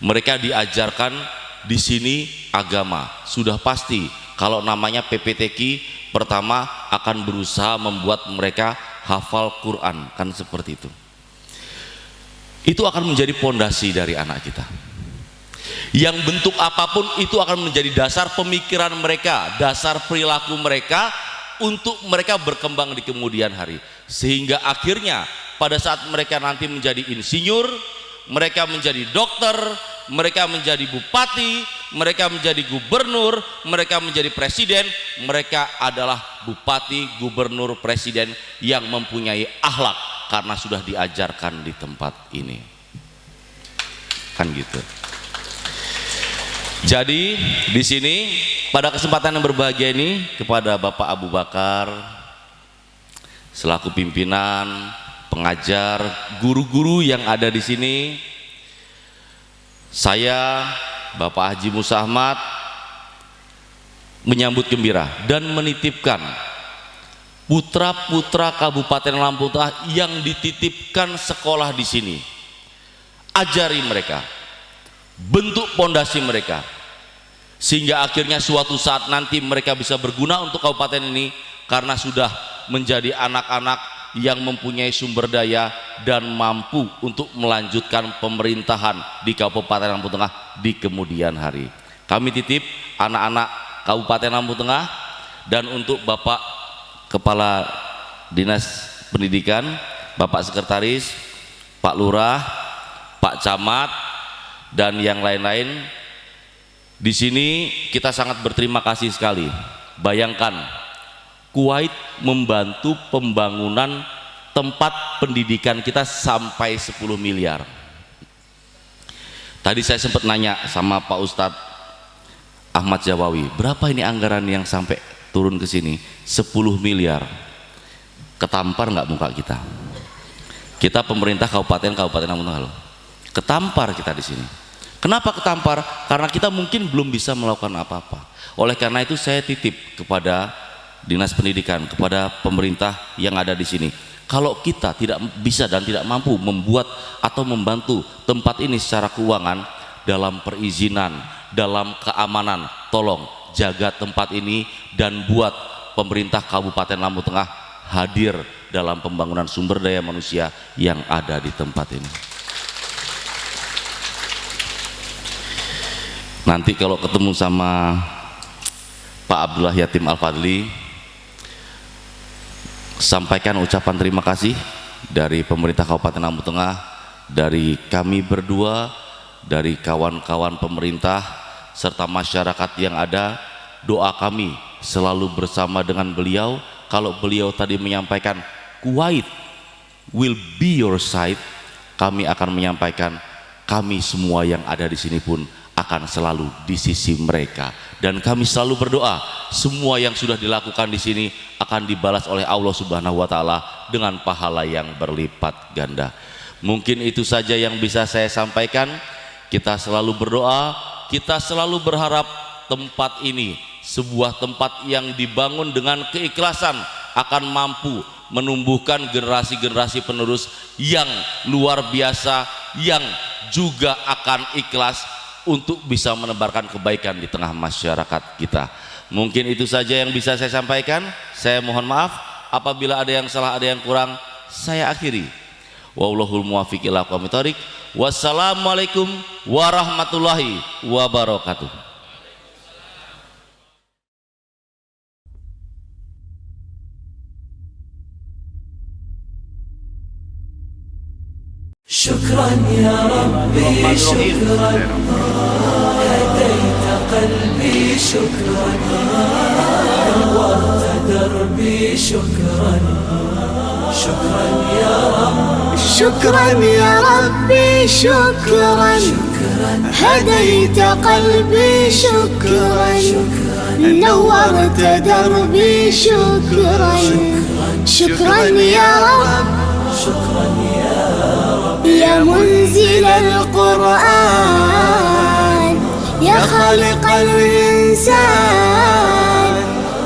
Mereka diajarkan di sini agama. Sudah pasti kalau namanya PPTQ, pertama akan berusaha membuat mereka hafal Quran, kan seperti itu. Itu akan menjadi pondasi dari anak kita. Yang bentuk apapun itu akan menjadi dasar pemikiran mereka, dasar perilaku mereka untuk mereka berkembang di kemudian hari. Sehingga akhirnya pada saat mereka nanti menjadi insinyur, mereka menjadi dokter, mereka menjadi bupati, mereka menjadi gubernur, mereka menjadi presiden, mereka adalah bupati, gubernur, presiden yang mempunyai akhlak karena sudah diajarkan di tempat ini. Kan gitu. Jadi di sini pada kesempatan yang berbahagia ini, kepada Bapak Abu Bakar selaku pimpinan, pengajar, guru-guru yang ada di sini, saya Bapak Haji Musa Ahmad menyambut gembira dan menitipkan putra-putra Kabupaten Lampung Tengah yang dititipkan sekolah di sini. Ajari mereka, bentuk pondasi mereka, sehingga akhirnya suatu saat nanti mereka bisa berguna untuk kabupaten ini karena sudah menjadi anak-anak yang mempunyai sumber daya dan mampu untuk melanjutkan pemerintahan di Kabupaten Lampung Tengah di kemudian hari. Kami titip anak-anak Kabupaten Lampung Tengah, dan untuk Bapak Kepala Dinas Pendidikan, Bapak Sekretaris, Pak Lurah, Pak Camat, dan yang lain-lain. Di sini kita sangat berterima kasih sekali. Bayangkan, Kuwait membantu pembangunan tempat pendidikan kita sampai 10 miliar. Tadi saya sempat nanya sama Pak Ustadz Ahmad Jawawi, berapa ini anggaran yang sampai turun ke sini? 10 miliar. Ketampar nggak muka kita? Kita pemerintah kabupaten Lampung Tengah loh. Ketampar kita di sini. Kenapa ketampar? Karena kita mungkin belum bisa melakukan apa-apa. Oleh karena itu saya titip kepada Dinas Pendidikan, kepada pemerintah yang ada di sini. Kalau kita tidak bisa dan tidak mampu membuat atau membantu tempat ini secara keuangan, dalam perizinan, dalam keamanan, tolong jaga tempat ini dan buat pemerintah Kabupaten Lampung Tengah hadir dalam pembangunan sumber daya manusia yang ada di tempat ini. Nanti kalau ketemu sama Pak Abdullah Yatim Al-Fadli, sampaikan ucapan terima kasih dari pemerintah Kabupaten Lampung Tengah, dari kami berdua, dari kawan-kawan pemerintah serta masyarakat yang ada. Doa kami selalu bersama dengan beliau. Kalau beliau tadi menyampaikan Kuwait will be your side, kami akan menyampaikan kami semua yang ada di sini pun akan selalu di sisi mereka, dan kami selalu berdoa semua yang sudah dilakukan di sini akan dibalas oleh Allah Subhanahu wa taala dengan pahala yang berlipat ganda. Mungkin itu saja yang bisa saya sampaikan. Kita selalu berdoa, kita selalu berharap tempat ini sebuah tempat yang dibangun dengan keikhlasan akan mampu menumbuhkan generasi-generasi penerus yang luar biasa, yang juga akan ikhlas untuk bisa menebarkan kebaikan di tengah masyarakat kita. Mungkin itu saja yang bisa saya sampaikan. Saya mohon maaf apabila ada yang salah, ada yang kurang. Saya akhiri. Wallahul muwaffiq ila aqwamit thoriq. Wassalamualaikum warahmatullahi wabarakatuh. شكرا يا ربي شكرا هديت قلبي شكرا نورت دربي شكرا شكرا يا رب شكرا يا ربي شكرا هديت قلبي شكرا نورت دربي شكرا شكرا يا رب شكرا يا رب يا منزل القرآن يا خالق الإنسان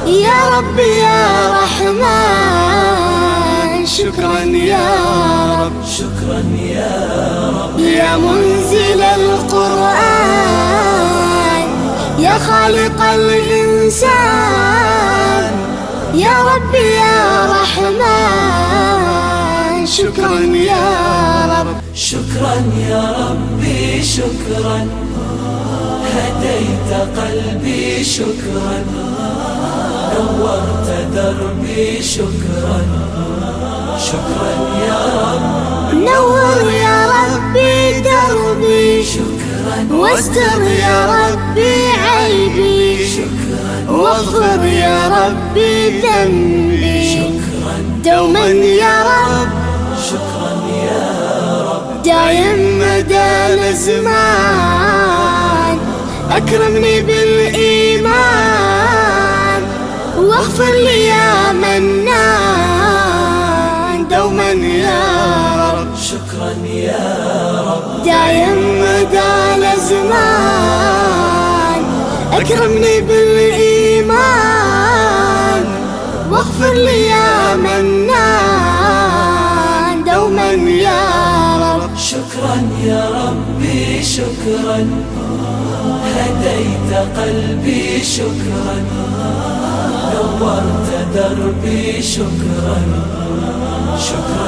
يا رب يا رحمن شكرا يا رب شكرا يا رب يا منزل القرآن يا خالق الإنسان يا رب يا رحمن شكرا يا رب شكرا يا ربي شكرا هديت قلبي شكرا نورت دربي شكرا شكرا يا رب نور يا ربي دربي شكرا واستر يا ربي عيبي شكرا واغفر يا ربي ذنبي شكرا دوما يا رب شكرا يا رب دايم مدى الازمان اكرمني بالايمان واغفر لي يا منان دوما يا رب شكرا يا رب دايم مدى الازمان اكرمني بالايمان واغفر لي يا منان دوما يا رب شكرا يا ربي شكرا هديت قلبي شكرا نورت دربي شكرا شكرا